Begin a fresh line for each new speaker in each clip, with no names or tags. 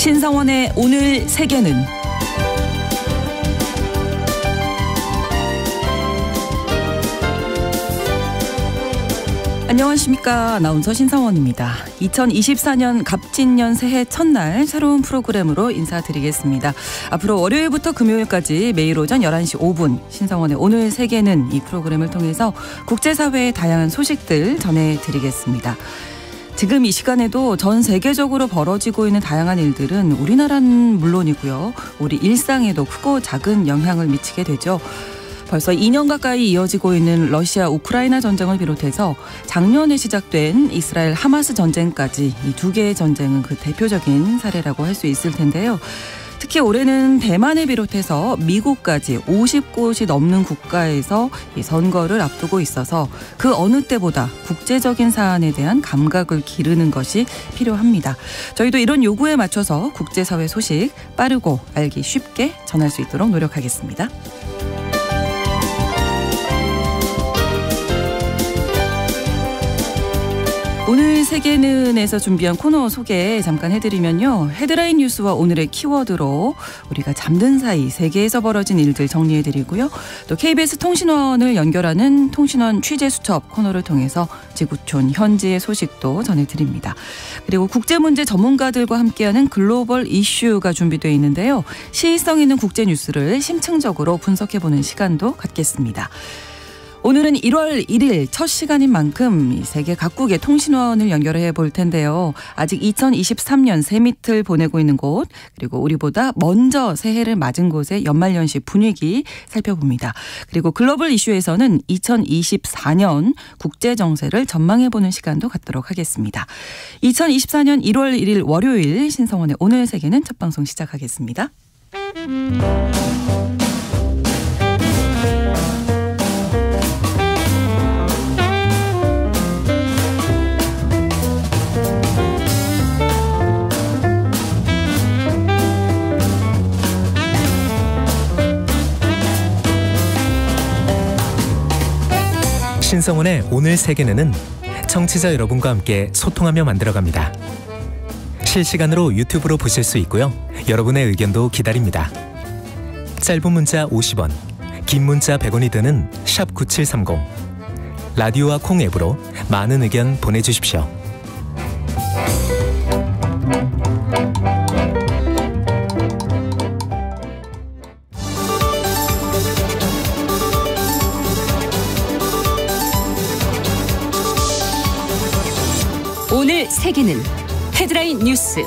신성원의 오늘 세계는 안녕하십니까. 아나운서 신성원입니다. 2024년 갑진년 새해 첫날 새로운 프로그램으로 인사드리겠습니다. 앞으로 월요일부터 금요일까지 매일 오전 11시 5분 신성원의 오늘 세계는 이 프로그램을 통해서 국제사회의 다양한 소식들 전해드리겠습니다. 지금 이 시간에도 전 세계적으로 벌어지고 있는 다양한 일들은 우리나라는 물론이고요. 우리 일상에도 크고 작은 영향을 미치게 되죠. 벌써 2년 가까이 이어지고 있는 러시아 우크라이나 전쟁을 비롯해서 작년에 시작된 이스라엘 하마스 전쟁까지 이 두 개의 전쟁은 그 대표적인 사례라고 할 수 있을 텐데요. 특히 올해는 대만을 비롯해서 미국까지 50곳이 넘는 국가에서 이 선거를 앞두고 있어서 그 어느 때보다 국제적인 사안에 대한 감각을 기르는 것이 필요합니다. 저희도 이런 요구에 맞춰서 국제사회 소식 빠르고 알기 쉽게 전할 수 있도록 노력하겠습니다. 오늘 세계는에서 준비한 코너 소개 잠깐 해드리면요. 헤드라인 뉴스와 오늘의 키워드로 우리가 잠든 사이 세계에서 벌어진 일들 정리해드리고요. 또 KBS 통신원을 연결하는 통신원 취재수첩 코너를 통해서 지구촌 현지의 소식도 전해드립니다. 그리고 국제문제 전문가들과 함께하는 글로벌 이슈가 준비되어 있는데요. 시의성 있는 국제 뉴스를 심층적으로 분석해보는 시간도 갖겠습니다. 오늘은 1월 1일 첫 시간인 만큼 세계 각국의 통신원을 연결해 볼 텐데요. 아직 2023년 새밑을 보내고 있는 곳 그리고 우리보다 먼저 새해를 맞은 곳의 연말연시 분위기 살펴봅니다. 그리고 글로벌 이슈에서는 2024년 국제정세를 전망해보는 시간도 갖도록 하겠습니다. 2024년 1월 1일 월요일 신성원의 오늘 세계는 첫 방송 시작하겠습니다.
신성원의 오늘 세계는 청취자 여러분과 함께 소통하며 만들어갑니다. 실시간으로 유튜브로 보실 수 있고요. 여러분의 의견도 기다립니다. 짧은 문자 50원, 긴 문자 100원이 드는 샵 9730. 라디오와 콩 앱으로 많은 의견 보내주십시오.
오늘 세계는 헤드라인 뉴스.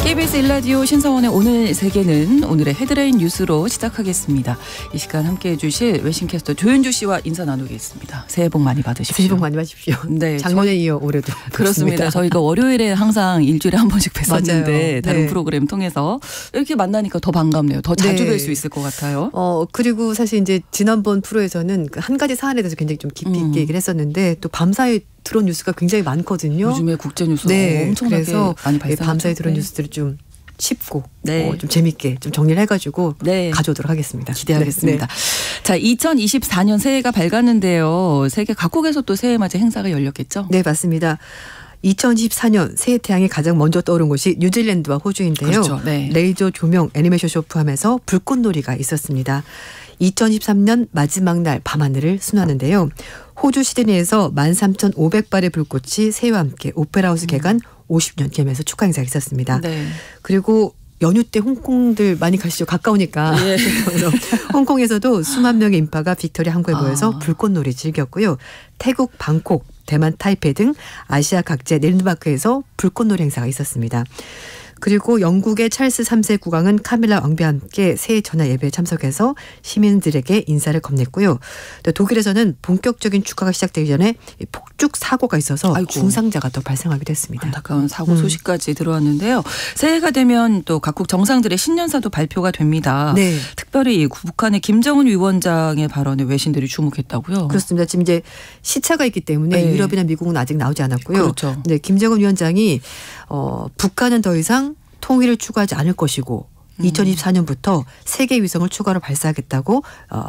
KBS 1라디오 신성원의 오늘 세계는 오늘의 헤드라인 뉴스로 시작하겠습니다. 이 시간 함께해 주실 외신캐스터 조윤주 씨와 인사 나누겠습니다. 새해 복 많이 받으십시오.
새해 복 많이 받으십시오.
네,
작년에 이어 올해도
그렇습니다. 저희가 월요일에 항상 일주일에 한 번씩 뵀었는데 다른
네.
프로그램 통해서 이렇게 만나니까 더 반갑네요. 더 자주 뵐 수 있을 것 같아요.
그리고 사실 이제 지난번 프로에서는 한 가지 사안에 대해서 굉장히 좀 깊이 있게 얘기를 했었는데 또 밤사이 들어온 뉴스가 굉장히 많거든요.
요즘에 국제 뉴스가 엄청나게
그래서
많이 발생하죠.
밤사이 들어온 뉴스들을 좀 쉽고
네.
좀 재밌게 좀 정리를 해가지고
네.
가져오도록 하겠습니다.
기대하겠습니다.
네.
자, 2024년 새해가 밝았는데요. 세계 각국에서 또 새해 맞이 행사가 열렸겠죠?
네, 맞습니다. 2024년 새해 태양이 가장 먼저 떠오른 곳이 뉴질랜드와 호주인데요.
그렇죠. 네.
레이저 조명 애니메이션 쇼 포함해서 불꽃놀이가 있었습니다. 2023년 마지막 날 밤하늘을 순화하는데요. 호주 시드니에서 13,500발의 불꽃이 새해와 함께 오페라하우스 개관 50년 기념해서 축하 행사가 있었습니다.
네.
그리고 연휴 때 홍콩들 많이 가시죠. 가까우니까.
예.
홍콩에서도 수만 명의 인파가 빅토리아 항구에 모여서 불꽃놀이 즐겼고요. 태국 방콕, 대만 타이페이 등 아시아 각지의 랜드마크에서 불꽃놀이 행사가 있었습니다. 그리고 영국의 찰스 3세 국왕은 카밀라 왕비와 함께 새해 전야 예배에 참석해서 시민들에게 인사를 건넸고요. 또 독일에서는 본격적인 축하가 시작되기 전에 폭죽 사고가 있어서 중상자가 또 발생하기도 했습니다.
안타까운 사고 소식까지 들어왔는데요. 새해가 되면 또 각국 정상들의 신년사도 발표가 됩니다.
네.
특별히 북한의 김정은 위원장의 발언에 외신들이 주목했다고요.
그렇습니다. 지금 이제 시차가 있기 때문에
네.
유럽이나 미국은 아직 나오지 않았고요.
그렇죠.
네, 김정은 위원장이 북한은 더 이상 통일을 추구하지 않을 것이고 2024년부터 세계 위성을 추가로 발사하겠다고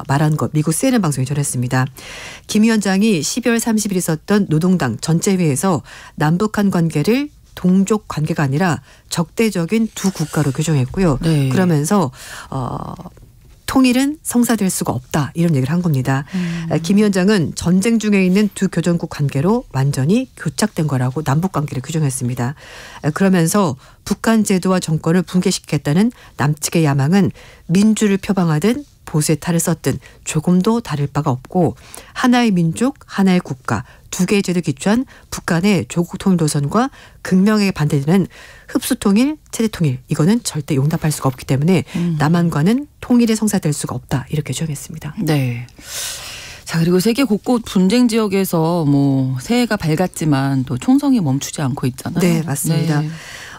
말한 것 미국 CNN 방송이 전했습니다. 김 위원장이 12월 30일 있었던 노동당 전체 회의에서 남북한 관계를 동족 관계가 아니라 적대적인 두 국가로 규정했고요.
네.
그러면서 통일은 성사될 수가 없다 이런 얘기를 한 겁니다. 김 위원장은 전쟁 중에 있는 두 교전국 관계로 완전히 교착된 거라고 남북관계를 규정했습니다. 그러면서 북한 제도와 정권을 붕괴시키겠다는 남측의 야망은 민주를 표방하든 보수의 탈을 썼든 조금도 다를 바가 없고 하나의 민족, 하나의 국가, 두 개의 제도를 기초한 북한의 조국 통일 노선과 극명하게 반대되는 흡수 통일, 체제 통일 이거는 절대 용납할 수가 없기 때문에 남한과는 통일이 성사될 수가 없다 이렇게 주장했습니다.
네. 자, 그리고 세계 곳곳 분쟁 지역에서 뭐 새해가 밝았지만 또 총성이 멈추지 않고 있잖아요.
네, 맞습니다.
네.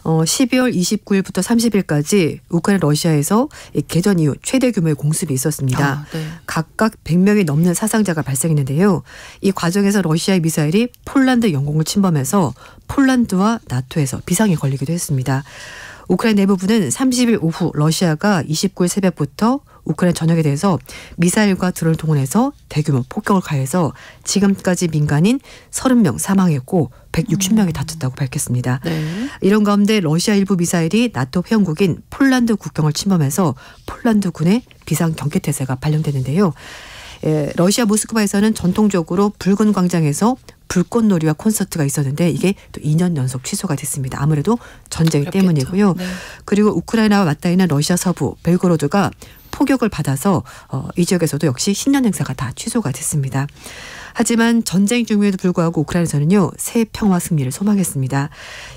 12월 29일부터 30일까지 우크라이나 러시아에서 개전 이후 최대 규모의 공습이 있었습니다.
네.
각각 100명이 넘는 사상자가 발생했는데요. 이 과정에서 러시아의 미사일이 폴란드 영공을 침범해서 폴란드와 나토에서 비상이 걸리기도 했습니다. 우크라이나 내무부는 30일 오후 러시아가 29일 새벽부터 우크라이나 전역에 대해서 미사일과 드론을 동원해서 대규모 폭격을 가해서 지금까지 민간인 30명 사망했고 160명이 다쳤다고 밝혔습니다.
네.
이런 가운데 러시아 일부 미사일이 나토 회원국인 폴란드 국경을 침범해서 폴란드 군의 비상 경계태세가 발령됐는데요. 러시아 모스크바에서는 전통적으로 붉은 광장에서 불꽃놀이와 콘서트가 있었는데 이게 또 2년 연속 취소가 됐습니다. 아무래도 전쟁
그렇겠죠.
때문이고요.
네.
그리고 우크라이나와 맞닿아 있는 러시아 서부 벨고로드가 폭격을 받아서 이 지역에서도 역시 신년 행사가 다 취소가 됐습니다. 하지만 전쟁 중에도 불구하고 우크라이나에서는요 새 평화 승리를 소망했습니다.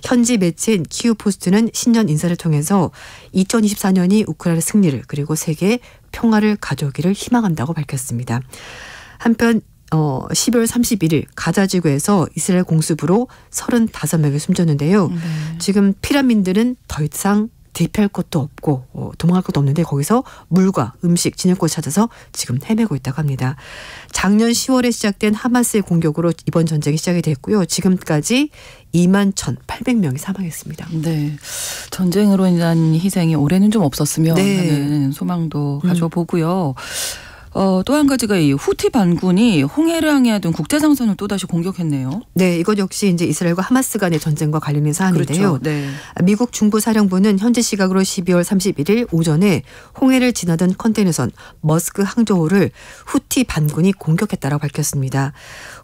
현지 매체인 키우포스트는 신년 인사를 통해서 2024년이 우크라이나 승리를 그리고 세계의 평화를 가져오기를 희망한다고 밝혔습니다. 한편 12월 31일 가자지구에서 이스라엘 공습으로 35명이 숨졌는데요. 지금 피라민들은 더 이상 대피할 곳도 없고 도망갈 곳도 없는데 거기서 물과 음식, 지낼 곳을 찾아서 지금 헤매고 있다고 합니다. 작년 10월에 시작된 하마스의 공격으로 이번 전쟁이 시작이 됐고요. 지금까지 21,800명이 사망했습니다.
네. 전쟁으로 인한 희생이 올해는 좀 없었으면
네.
하는 소망도 가져보고요. 또 한 가지가 이 후티 반군이 홍해를 향해하던 국제상선을 또다시 공격했네요.
네, 이것 역시 이제 이스라엘과 하마스 간의 전쟁과 관련된 사안인데요.
그렇죠. 네.
미국 중부사령부는 현지 시각으로 12월 31일 오전에 홍해를 지나던 컨테이너선 머스크 항저우를 후티 반군이 공격했다라고 밝혔습니다.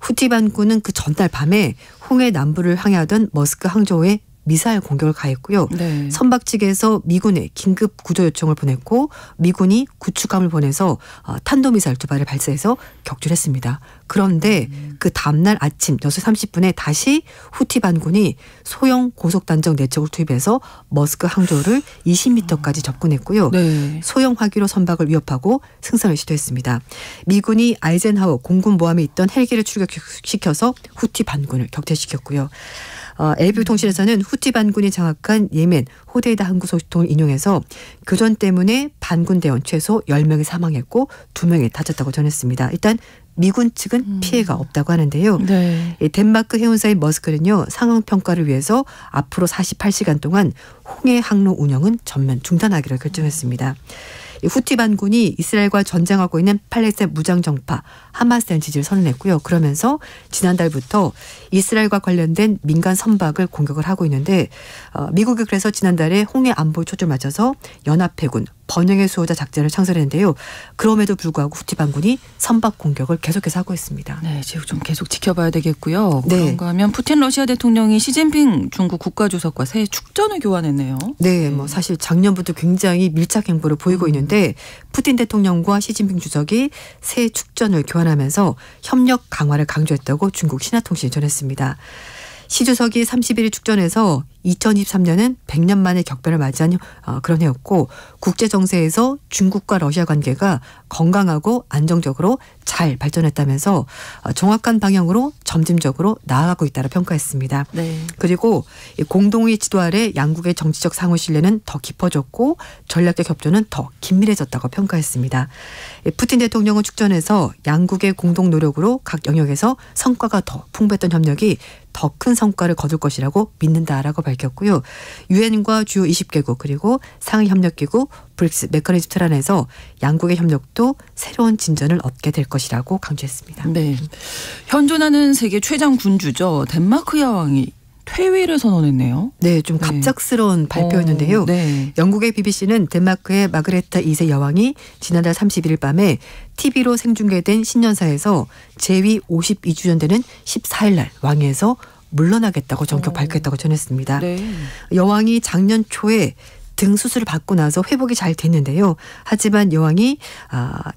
후티 반군은 그 전날 밤에 홍해 남부를 향해하던 머스크 항저우에 미사일 공격을 가했고요.
네.
선박 측에서 미군에 긴급 구조 요청을 보냈고 미군이 구축함을 보내서 탄도미사일 2발을 발사해서 격추했습니다. 그런데 그 다음날 아침 6시 30분에 다시 후티 반군이 소형 고속단정 4척을 투입해서 머스크 항저우를 20m까지 접근했고요.
네.
소형 화기로 선박을 위협하고 승선을 시도했습니다. 미군이 아이젠하워 공군모함에 있던 헬기를 출격시켜서 후티 반군을 격퇴시켰고요. AP 통신에서는 후티 반군이 장악한 예멘 호데이다 항구 소식통을 인용해서 교전 때문에 반군 대원 최소 10명이 사망했고 2명이 다쳤다고 전했습니다. 일단 미군 측은 피해가 없다고 하는데요.
네.
덴마크 해운사인 머스크는요. 상황 평가를 위해서 앞으로 48시간 동안 홍해 항로 운영은 전면 중단하기로 결정했습니다. 후티 반군이 이스라엘과 전쟁하고 있는 팔레스타인 무장정파 하마스에 지지를 선언했고요. 그러면서 지난달부터 이스라엘과 관련된 민간 선박을 공격을 하고 있는데 미국이 그래서 지난달에 홍해 안보에 초점을 맞춰서 연합해군 번영의 수호자 작전을 창설했는데요. 그럼에도 불구하고 후티 반군이 선박 공격을 계속해서 하고 있습니다.
네, 지금 좀 계속 지켜봐야 되겠고요.
네.
그런가 하면 푸틴 러시아 대통령이 시진핑 중국 국가주석과 새해 축전을 교환했네요.
네, 뭐 사실 작년부터 굉장히 밀착 행보를 보이고 있는데 푸틴 대통령과 시진핑 주석이 새 축전을 교환하면서 협력 강화를 강조했다고 중국 신화통신이 전했습니다. 시 주석이 31일 축전에서 2023년은 100년 만에 격변을 맞이한 그런 해였고 국제 정세에서 중국과 러시아 관계가 건강하고 안정적으로 잘 발전했다면서 정확한 방향으로 점진적으로 나아가고 있다고 평가했습니다.
네.
그리고 공동의 지도 아래 양국의 정치적 상호 신뢰는 더 깊어졌고 전략적 협조는 더 긴밀해졌다고 평가했습니다. 푸틴 대통령은 축전에서 양국의 공동 노력으로 각 영역에서 성과가 더 풍부했던 협력이 더 큰 성과를 거둘 것이라고 믿는다라고 밝혔고요. 유엔과 주요 20개국 그리고 상해 협력기구 브릭스 메커니즘 틀안에서 양국의 협력도 새로운 진전을 얻게 될 것이라고 강조했습니다.
네, 현존하는 세계 최장 군주죠. 덴마크 여왕이 퇴위를 선언했네요.
네, 좀 갑작스러운 발표였는데요.
네.
영국의 BBC는 덴마크의 마그레타 2세 여왕이 지난달 31일 밤에 TV로 생중계된 신년사에서 재위 52주년 되는 14일 날 왕위에서 물러나겠다고 전격 밝혔다고 전했습니다.
네.
여왕이 작년 초에 등 수술을 받고 나서 회복이 잘 됐는데요. 하지만 여왕이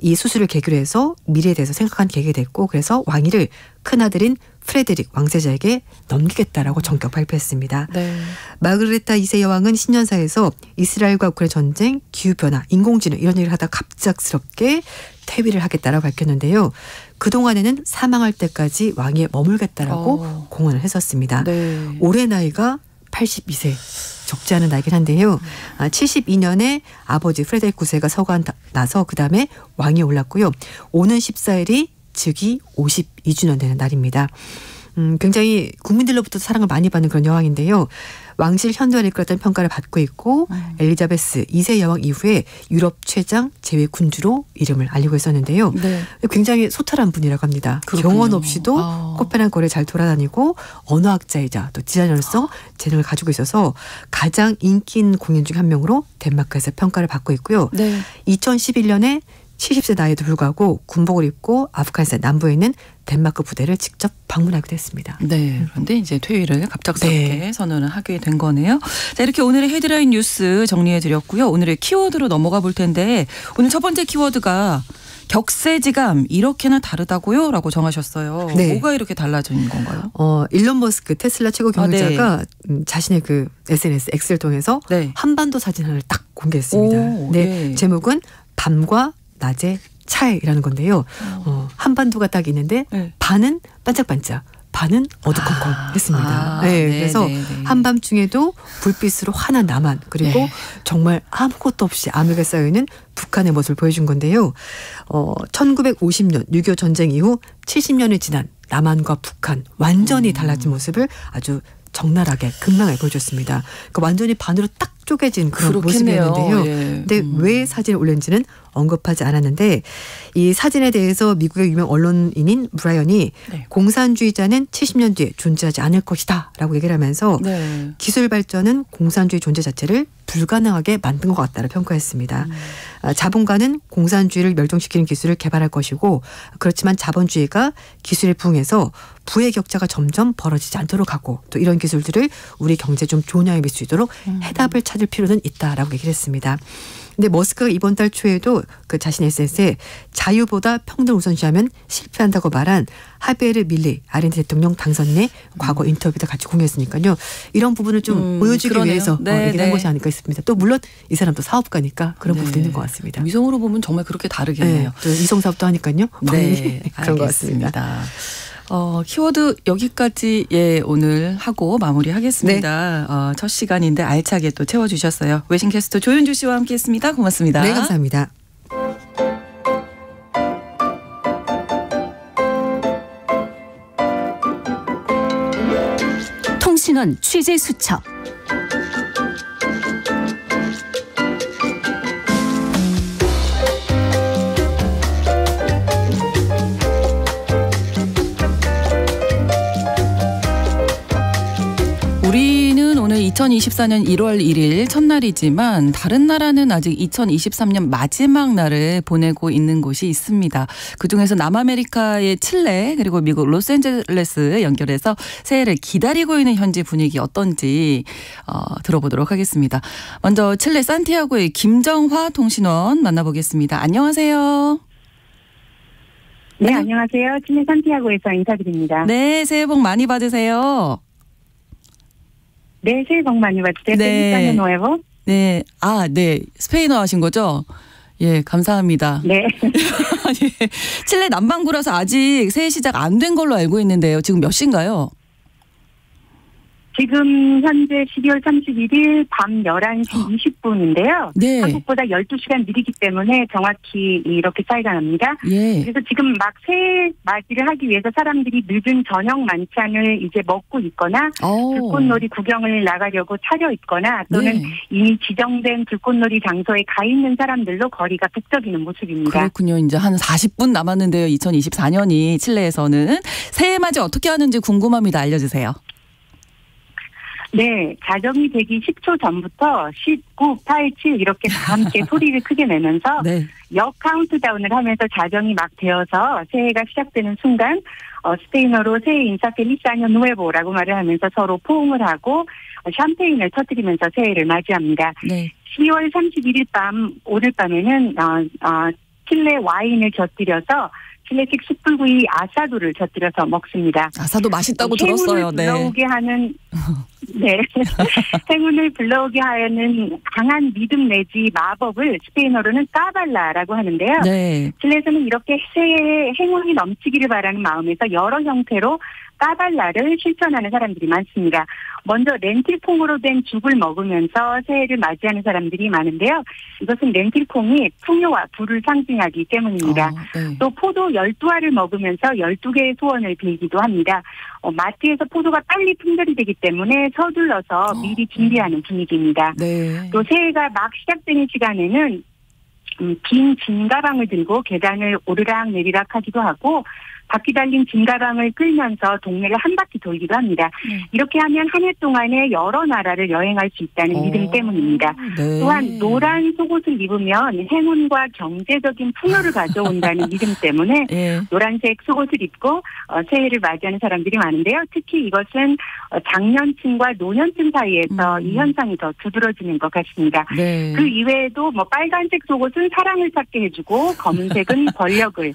이 수술을 계기로 해서 미래에 대해서 생각한 계획이 됐고 그래서 왕위를 큰아들인 프레드릭 왕세자에게 넘기겠다라고 전격 발표했습니다.
네.
마그레타 2세 여왕은 신년사에서 이스라엘과 우크라이나 전쟁, 기후변화, 인공지능 이런 얘기를 하다 갑작스럽게 퇴위를 하겠다라고 밝혔는데요. 그동안에는 사망할 때까지 왕위에 머물겠다라고 공언을 했었습니다.
네.
올해 나이가 82세. 적지 않은 나이긴 한데요. 72년에 아버지 프레드릭 9세가 서거한 나서 그다음에 왕위에 올랐고요. 오는 14일이 즉위 52주년 되는 날입니다. 굉장히 국민들로부터 사랑을 많이 받는 그런 여왕인데요. 왕실 현대화를 이끌었다는 평가를 받고 있고 엘리자베스 2세 여왕 이후에 유럽 최장 제외 군주로 이름을 알리고 있었는데요.
네.
굉장히 소탈한 분이라고 합니다.
그렇군요.
경원 없이도 코펜하겐 거리에 잘 돌아다니고 언어학자이자 또 디자이너로서 재능을 가지고 있어서 가장 인기 있는 공인 중 한 명으로 덴마크에서 평가를 받고 있고요.
네.
2011년에 70세 나이에도 불구하고 군복을 입고 아프가니스탄 남부에 있는 덴마크 부대를 직접 방문하기도 했습니다.
네. 그런데 이제 퇴위를 갑작스럽게
네.
선언을 하게 된 거네요. 자, 이렇게 오늘의 헤드라인 뉴스 정리해 드렸고요. 오늘의 키워드로 넘어가 볼 텐데 오늘 첫 번째 키워드가 격세지감 이렇게나 다르다고요? 라고 정하셨어요.
네.
뭐가 이렇게 달라진 건가요?
일론 머스크 테슬라 최고 경영자가 자신의 그 SNS X를 통해서
네.
한반도 사진 하나를 딱 공개했습니다.
오,
네.
네.
제목은 밤과 낮의 차이라는 건데요. 한반도가 딱 있는데
네.
반은 반짝반짝 반은 어두컴컴했습니다. 네, 그래서
네.
한밤중에도 불빛으로 환한 남한 그리고
네.
정말 아무것도 없이 암흑에 쌓여있는 북한의 모습을 보여준 건데요. 1950년 6.25 전쟁 이후 70년이 지난 남한과 북한 완전히 달라진 모습을 아주 적나라하게 극명하게 보여줬습니다. 그러니까 완전히 반으로 딱 쪼개진 그런
그렇겠네요.
모습이었는데요.
예.
근데 왜 사진을 올렸는지는 언급하지 않았는데 이 사진에 대해서 미국의 유명 언론인인 브라이언이
네.
공산주의자는 70년 뒤에 존재하지 않을 것이다 라고 얘기를 하면서
네.
기술 발전은 공산주의 존재 자체를 불가능하게 만든 것 같다고 평가했습니다. 자본가는 공산주의를 멸종시키는 기술을 개발할 것이고 그렇지만 자본주의가 기술에 부응해서 부의 격차가 점점 벌어지지 않도록 하고 또 이런 기술들을 우리 경제에 좀 좋은 영향을 미칠 수 있도록 해답을 찾을 필요는 있다라고 얘기를 했습니다. 근데 머스크가 이번 달 초에도 그 자신의 SNS에 자유보다 평등 우선시하면 실패한다고 말한 하비에르 밀레이 아르헨티나 대통령 당선인의 과거 인터뷰도 같이 공유했으니까요. 이런 부분을 좀 보여주기
그러네요.
위해서
네,
얘기를 한
네.
것이 아닐까 싶습니다. 또 물론 이 사람도 사업가니까 그런
네.
부분도 있는 것 같습니다.
위성으로 보면 정말 그렇게 다르겠네요.
또 이성사업도 하니까요.
네,
그런 것 같습니다.
알겠습니다. 키워드 여기까지 오늘 하고 마무리하겠습니다. 첫 시간인데 알차게 또 채워주셨어요. 외신캐스터 조윤주 씨와 함께했습니다. 고맙습니다.
네, 감사합니다.
통신원 취재 수첩.
우리는 오늘 2024년 1월 1일 첫날이지만 다른 나라는 아직 2023년 마지막 날을 보내고 있는 곳이 있습니다. 그중에서 남아메리카의 칠레 그리고 미국 로스앤젤레스 연결해서 새해를 기다리고 있는 현지 분위기 어떤지 들어보도록 하겠습니다. 먼저 칠레 산티아고의 김정화 통신원 만나보겠습니다. 안녕하세요.
네, 안녕하세요. 칠레 산티아고에서 인사드립니다.
네, 새해 복 많이 받으세요.
네, 새해 복 많이 받으세요.
네.
누에보.
네. 네. 스페인어 하신 거죠? 예, 감사합니다.
네.
예, 칠레 남반구라서 아직 새해 시작 안 된 걸로 알고 있는데요. 지금 몇 시인가요?
지금 현재 12월 31일 밤 11시 20분인데요.
네.
한국보다 12시간 느리기 때문에 정확히 이렇게 차이가 납니다.
예.
그래서 지금 막 새해 맞이를 하기 위해서 사람들이 늦은 저녁 만찬을 이제 먹고 있거나 불꽃놀이 구경을 나가려고 차려 있거나 또는
네.
이미 지정된 불꽃놀이 장소에 가 있는 사람들로 거리가 북적이는 모습입니다.
그렇군요. 이제 한 40분 남았는데요. 2024년이 칠레에서는 새해 맞이 어떻게 하는지 궁금합니다. 알려주세요.
네, 자정이 되기 10초 전부터 19, 8, 7 이렇게 다 함께 소리를 크게 내면서
네.
역 카운트다운을 하면서 자정이 막 되어서 새해가 시작되는 순간 스페인어로 새해 인사 펠리스 아뇨 누에보라고 말을 하면서 서로 포옹을 하고 샴페인을 터뜨리면서 새해를 맞이합니다.
네.
12월 31일 밤 오늘 밤에는 칠레 와인을 곁들여서 칠레식 숯불구이 아사도를 곁들여서 먹습니다.
아사도 맛있다고 들었어요.
행운을 불러오게 하는 네 행운을 불러오게 하는 강한 믿음 내지 마법을 스페인어로는 까발라라고 하는데요.
네.
칠레에서는 이렇게 새해에 행운이 넘치기를 바라는 마음에서 여러 형태로 까발라를 실천하는 사람들이 많습니다. 먼저 렌틸콩으로 된 죽을 먹으면서 새해를 맞이하는 사람들이 많은데요. 이것은 렌틸콩이 풍요와 부를 상징하기 때문입니다.
네.
또 포도 12알을 먹으면서 12개의 소원을 빌기도 합니다. 마트에서 포도가 빨리 품절이 되기 때문에 서둘러서 미리 준비하는 분위기입니다.
네.
또 새해가 막 시작되는 시간에는 긴 짐가방을 들고 계단을 오르락 내리락 하기도 하고 바퀴 달린 짐가방을 끌면서 동네를 한 바퀴 돌기도 합니다. 이렇게 하면 한 해 동안에 여러 나라를 여행할 수 있다는 믿음 때문입니다.
네.
또한 노란 속옷을 입으면 행운과 경제적인 풍요를 가져온다는 믿음 때문에
예.
노란색 속옷을 입고 새해를 맞이하는 사람들이 많은데요. 특히 이것은 장년층과 노년층 사이에서 이 현상이 더 두드러지는 것 같습니다.
네.
그 이외에도 빨간색 속옷은 사랑을 찾게 해주고 검은색은 권력을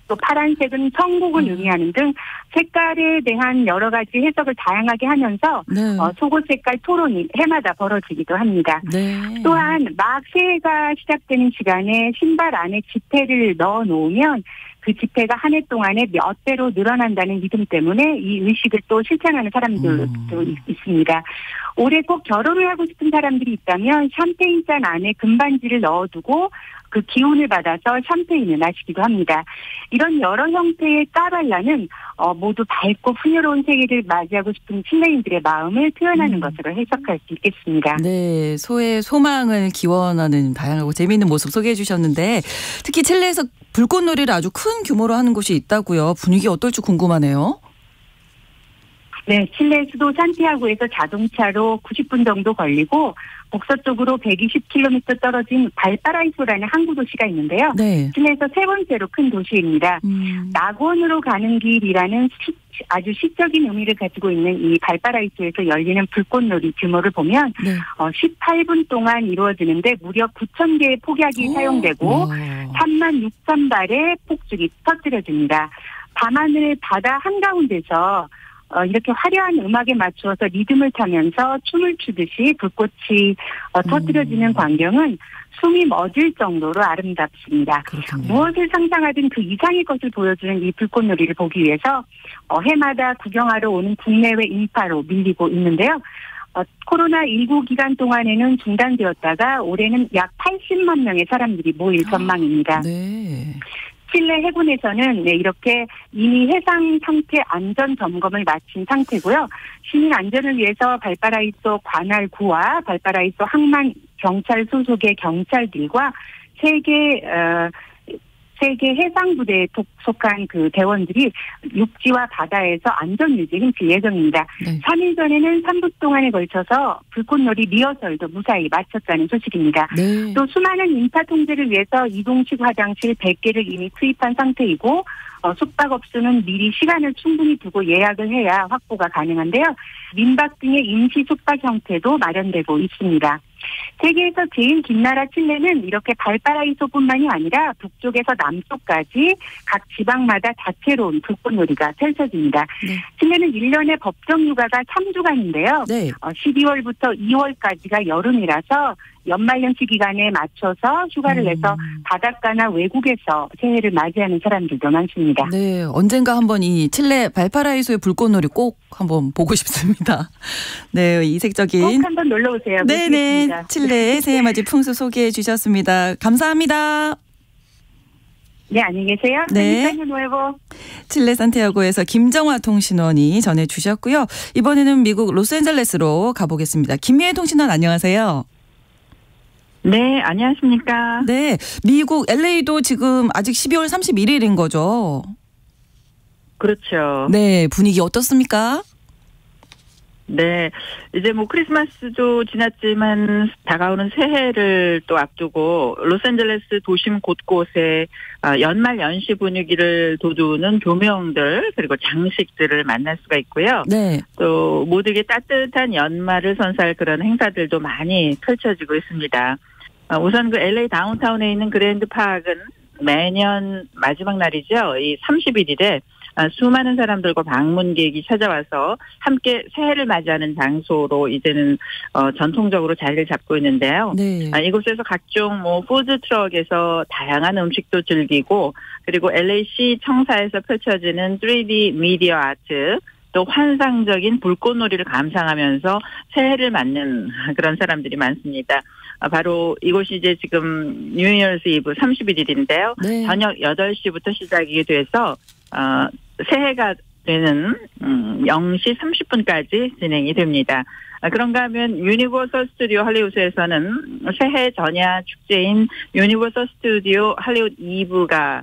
또 파란색은 성공을 의미하는 등 색깔에 대한 여러 가지 해석을 다양하게 하면서
네.
속옷 색깔 토론이 해마다 벌어지기도 합니다.
네.
또한 막 새해가 시작되는 시간에 신발 안에 지폐를 넣어 놓으면 그 지폐가 한 해 동안에 몇 배로 늘어난다는 믿음 때문에 이 의식을 또 실천하는 사람들도 있습니다. 올해 꼭 결혼을 하고 싶은 사람들이 있다면 샴페인잔 안에 금반지를 넣어두고 그 기운을 받아서 샴페인을 마시기도 합니다. 이런 여러 형태의 까발라는 모두 밝고 풍요로운 새해를 맞이하고 싶은 칠레인들의 마음을 표현하는 것으로 해석할 수 있겠습니다.
네, 소망을 기원하는 다양하고 재미있는 모습 소개해 주셨는데 특히 칠레에서 불꽃놀이를 아주 큰 규모로 하는 곳이 있다고요. 분위기 어떨지 궁금하네요.
네, 칠레 수도 산티아고에서 자동차로 90분 정도 걸리고 북서쪽으로 120km 떨어진 발파라이소라는 항구 도시가 있는데요.
네.
칠레에서 세 번째로 큰 도시입니다. 낙원으로 가는 길이라는 아주 시적인 의미를 가지고 있는 이 발파라이소에서 열리는 불꽃놀이 규모를 보면
네.
18분 동안 이루어지는데 무려 9,000개의 폭약이 사용되고 36,000발의 폭죽이 터뜨려집니다. 밤하늘 바다 한가운데서 이렇게 화려한 음악에 맞추어서 리듬을 타면서 춤을 추듯이 불꽃이 터뜨려지는 광경은 숨이 멎을 정도로 아름답습니다.
그렇군요.
무엇을 상상하든 그 이상의 것을 보여주는 이 불꽃놀이를 보기 위해서 해마다 구경하러 오는 국내외 인파로 밀리고 있는데요. 코로나19 기간 동안에는 중단되었다가 올해는 약 80만 명의 사람들이 모일 전망입니다.
네.
칠레 해군에서는 이렇게 이미 해상 상태 안전 점검을 마친 상태고요. 시민 안전을 위해서 발파라이소 관할구와 발파라이소 항만 경찰 소속의 경찰들과 세계 해상부대에 속한 그 대원들이 육지와 바다에서 안전 유지에 힘쓸 예정입니다.
네.
3일 전에는 3부 동안에 걸쳐서 불꽃놀이 리허설도 무사히 마쳤다는 소식입니다.
네.
또 수많은 인파 통제를 위해서 이동식 화장실 100개를 이미 투입한 상태이고 숙박업소는 미리 시간을 충분히 두고 예약을 해야 확보가 가능한데요. 민박 등의 임시 숙박 형태도 마련되고 있습니다. 세계에서 제일 긴 나라 칠레는 이렇게 발파라이소뿐만이 아니라 북쪽에서 남쪽까지 각 지방마다 다채로운 불꽃놀이가 펼쳐집니다.
네.
칠레는 1년에 법정 휴가가 3주간인데요.
네.
12월부터 2월까지가 여름이라서 연말연시 기간에 맞춰서 휴가를 내서 바닷가나 외국에서 새해를 맞이하는 사람들도 많습니다.
네, 언젠가 한번 이 칠레 발파라이소의 불꽃놀이 꼭 한번 보고 싶습니다. 네, 이색적인.
꼭 한번 놀러 오세요.
네네, 칠레의 새해맞이 풍수 소개해 주셨습니다. 감사합니다.
네, 안녕히 계세요.
네. 칠레 산티아고에서 김정화 통신원이 전해주셨고요. 이번에는 미국 로스앤젤레스로 가보겠습니다. 김미애 통신원 안녕하세요.
네, 안녕하십니까.
네, 미국 LA도 지금 아직 12월 31일인 거죠.
그렇죠.
네, 분위기 어떻습니까?
네, 이제 뭐 크리스마스도 지났지만 다가오는 새해를 또 앞두고 로스앤젤레스 도심 곳곳에 연말 연시 분위기를 돋우는 조명들 그리고 장식들을 만날 수가 있고요.
네.
또 모두에게 따뜻한 연말을 선사할 그런 행사들도 많이 펼쳐지고 있습니다. 우선 그 LA 다운타운에 있는 그랜드 파크는 매년 마지막 날이죠. 이 31일에 수많은 사람들과 방문객이 찾아와서 함께 새해를 맞이하는 장소로 이제는 전통적으로 자리를 잡고 있는데요.
네.
이곳에서 각종 뭐 푸드 트럭에서 다양한 음식도 즐기고 그리고 LA시 청사에서 펼쳐지는 3D 미디어 아트 또 환상적인 불꽃놀이를 감상하면서 새해를 맞는 그런 사람들이 많습니다. 바로 이곳이 이제 지금 뉴 이어스 이브 31일인데요.
네.
저녁 8시부터 시작이 돼서 새해가 되는 0시 30분까지 진행이 됩니다. 그런가 하면 유니버설 스튜디오 할리우드에서는 새해 전야 축제인 유니버설 스튜디오 할리우드 이브가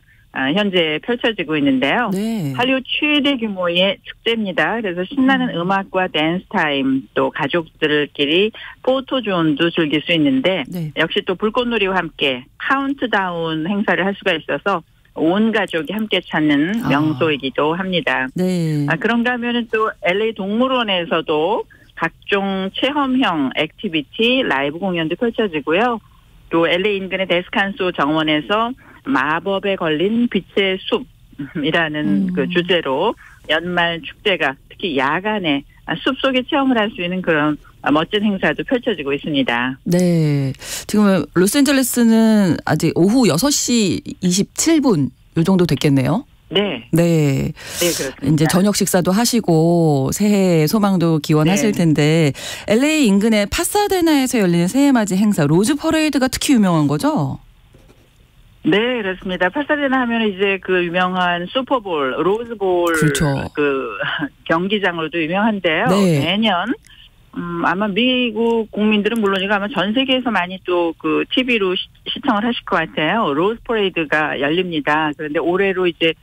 현재 펼쳐지고 있는데요.
네.
할리우드 최대 규모의 축제입니다. 그래서 신나는 음악과 댄스 타임 또 가족들끼리 포토존도 즐길 수 있는데
네.
역시 또 불꽃놀이와 함께 카운트다운 행사를 할 수가 있어서 온 가족이 함께 찾는 명소이기도 합니다.
네.
그런가 하면은 또 LA 동물원에서도 각종 체험형 액티비티, 라이브 공연도 펼쳐지고요. 또 LA 인근의 데스칸소 정원에서 마법에 걸린 빛의 숲이라는 그 주제로 연말 축제가 특히 야간에 숲속에 체험을 할 수 있는 그런 멋진 행사도 펼쳐지고 있습니다.
네. 지금 로스앤젤레스는 아직 오후 6시 27분 이 정도 됐겠네요.
네.
네.
네, 그렇습니다.
이제 저녁 식사도 하시고 새해 소망도 기원하실
네.
텐데 LA 인근의 파사데나에서 열리는 새해맞이 행사 로즈 퍼레이드가 특히 유명한 거죠?
네, 그렇습니다. 파사데나 하면 이제 그 유명한 슈퍼볼, 로즈볼
그렇죠.
그 경기장으로도 유명한데요.
네.
매년 아마 미국 국민들은 물론이고 아마 전 세계에서 많이 또 그 TV로 시청을 하실 것 같아요. 로즈 퍼레이드가 열립니다. 그런데 올해로 이제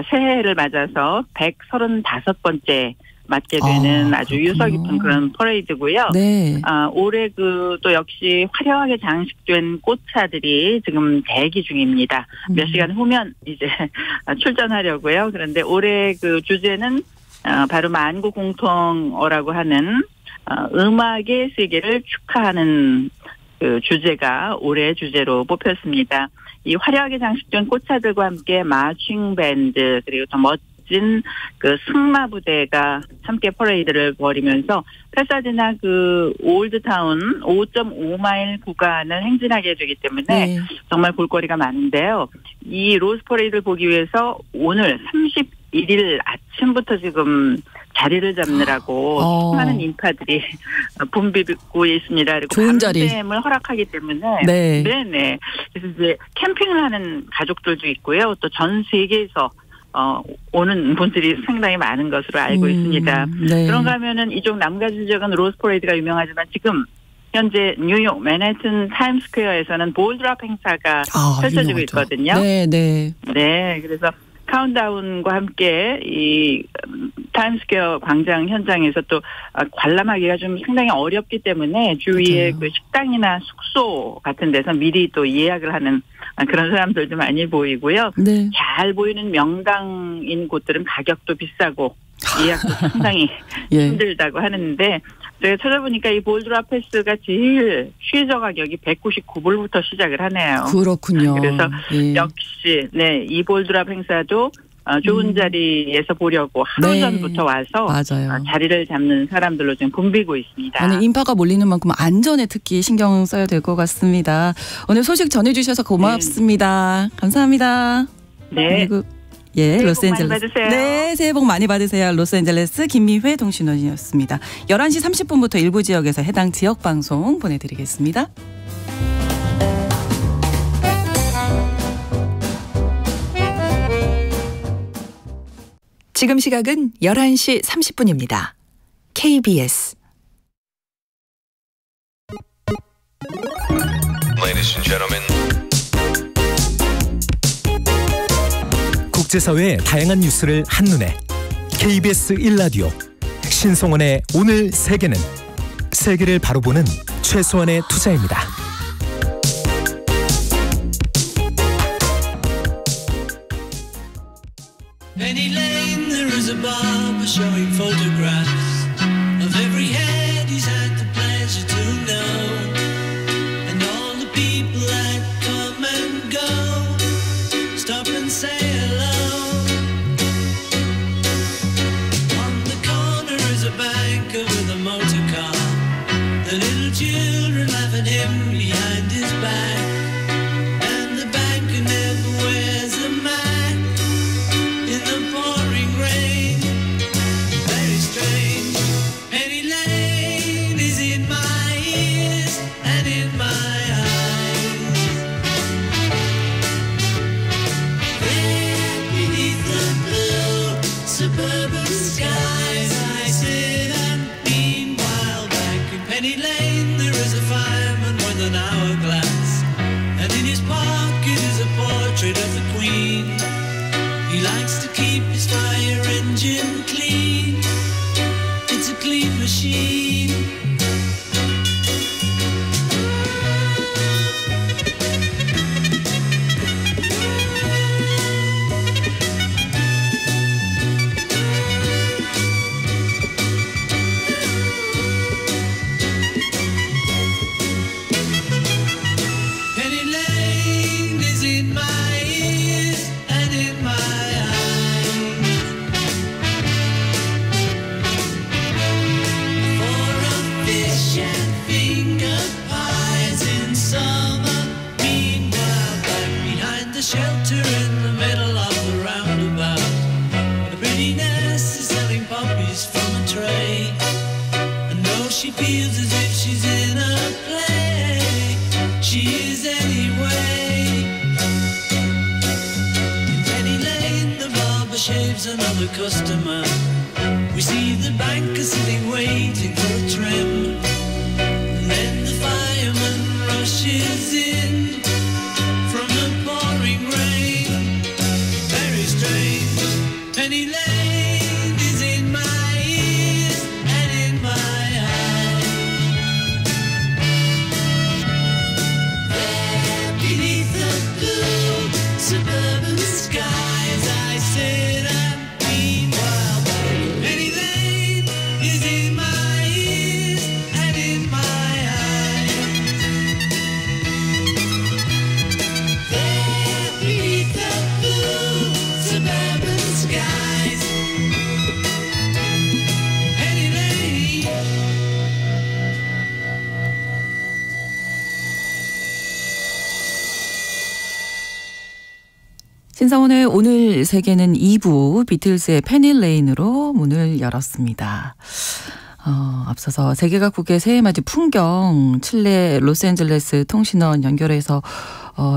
새해를 맞아서 135번째 맞게 되는 아주
그렇군요.
유서 깊은 그런 퍼레이드고요.
네.
올해 그 또 역시 화려하게 장식된 꽃차들이 지금 대기 중입니다. 몇 시간 후면 이제 출전하려고요. 그런데 올해 그 주제는 바로 만국 공통어라고 하는 음악의 세계를 축하하는 그 주제가 올해 주제로 뽑혔습니다. 이 화려하게 장식된 꽃차들과 함께 마칭 밴드 그리고 더 멋진 그 승마 부대가 함께 퍼레이드를 벌이면서 파사데나 그 올드타운 5.5마일 구간을 행진하게 되기 때문에
네.
정말 볼거리가 많은데요. 이 로즈 퍼레이드를 보기 위해서 오늘 31일 아침부터 지금 자리를 잡느라고 수많은 인파들이 붐비고 있습니다. 그리고
좋은 자리.
밤샘을 허락하기 때문에
네.
네네. 그래서 이제 캠핑을 하는 가족들도 있고요. 또 전 세계에서 오는 분들이 상당히 많은 것으로 알고 있습니다.
네.
그런가 하면은 이쪽 남가주 지역은 로즈 퍼레이드가 유명하지만 지금 현재 뉴욕 맨해튼 타임스퀘어에서는 볼드랍 행사가 펼쳐지고
유명하죠.
있거든요.
네, 네.
네, 그래서 카운트다운과 함께 이 타임스퀘어 광장 현장에서 또 관람하기가 좀 상당히 어렵기 때문에 주위에
맞아요.
그 식당이나 숙소 같은 데서 미리 또 예약을 하는 그런 사람들도 많이 보이고요.
네.
잘 보이는 명당인 곳들은 가격도 비싸고 예약도 상당히
예.
힘들다고 하는데 제가 찾아보니까 이 볼드랍 패스가 제일 최저 가격이 199불부터 시작을 하네요.
그렇군요.
그래서
예.
역시 네, 이 볼드랍 행사도 좋은 자리에서 보려고 하루
네.
전부터 와서
맞아요.
자리를 잡는 사람들로 지금 붐비고 있습니다.
오늘 인파가 몰리는 만큼 안전에 특히 신경 써야 될 것 같습니다. 오늘 소식 전해주셔서 고맙습니다. 감사합니다.
네.
그리고 예,
새해 복
로스앤젤레스.
많이 받으세요.
네, 새해 복 많이 받으세요. 로스앤젤레스 김미회 통신원이었습니다. 11시 30분부터 일부 지역에서 해당 지역 방송 보내드리겠습니다.
지금 시각은 11시 30분입니다. KBS
Ladies and gentlemen.
국제사회의 다양한 뉴스를 한눈에 KBS 1라디오 신성원의 오늘 세계는 세계를 바로 보는 최소한의 투자입니다.
Penny Lane, there is a barber showing photographs of every head he's had the pleasure to know, and all the people that come and go, stop and say hello. On the corner is a banker with a motor car, the little children laugh at him behind his back, and the banker never wears a mask in the pouring rain. Very strange. Penny Lane is in my ears and in my eyes. There beneath the blue suburban skies, I sit and beam while back in Penny Lane there is a fireman with an hourglass, and in his pocket is a portrait of the Queen. He likes to keep his fire engine clean. It's a clean machine. Penny Lane is in my ears and in my eyes. For a fish and finger pies in summer. Meanwhile, back behind the shelter in the middle of the roundabout, a pretty nurse is selling poppies from a tray. And though she feels as if she's in a play, she is anyway. In Penny Lane, the barber shaves another customer. We see the banker sitting waiting for a trim. And then the fireman rushes in from the pouring rain. Very strange. Penny Lane is in my ears and in my eyes. There beneath the blue suburban skies, I sit and beam while Penny Lane is in my ears and in my eyes. There beneath the blue suburban skies, Penny Lane.
신성원의 오늘 세계는 2부 비틀즈의 페니 레인으로 문을 열었습니다. 앞서서 세계각국의 새해맞이 풍경 칠레 로스앤젤레스 통신원 연결해서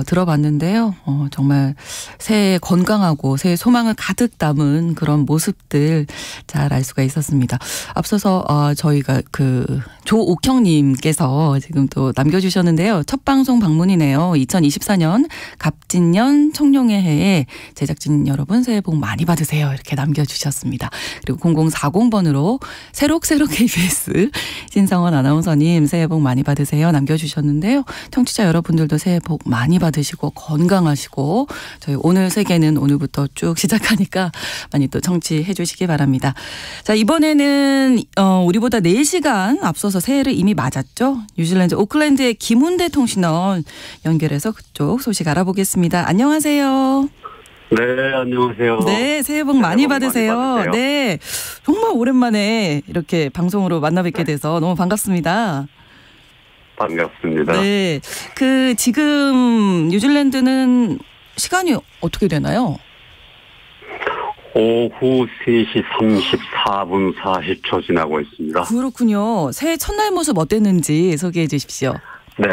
들어봤는데요. 정말 새해 건강하고 새해 소망을 가득 담은 그런 모습들 잘 알 수가 있었습니다. 앞서서 저희가 조옥형님께서 지금 또 남겨주셨는데요. 첫 방송 방문이네요. 2024년 갑진년 청룡의 해에 제작진 여러분 새해 복 많이 받으세요. 이렇게 남겨주셨습니다. 그리고 0040번으로 새록새록 KBS 신성원 아나운서님 새해 복 많이 받으세요. 남겨주셨는데요. 청취자 여러분들도 새해 복 많이 받으시고 건강하시고 저희 오늘 세계는 오늘부터 쭉 시작하니까 많이 또 청취해 주시기 바랍니다. 자, 이번에는 우리보다 4시간 앞서서 새해를 이미 맞았죠. 뉴질랜드 오클랜드의 김훈대 통신원 연결해서 그쪽 소식 알아보겠습니다. 안녕하세요.
네, 안녕하세요.
네, 새해 복 많이 받으세요.
많이 받으세요.
네, 정말 오랜만에 이렇게 방송으로 만나 뵙게 돼서 너무 반갑습니다.
반갑습니다.
네, 그 지금 뉴질랜드는 시간이 어떻게 되나요?
오후 3시 34분 40초 지나고 있습니다.
그렇군요. 새해 첫날 모습 어땠는지 소개해 주십시오.
네.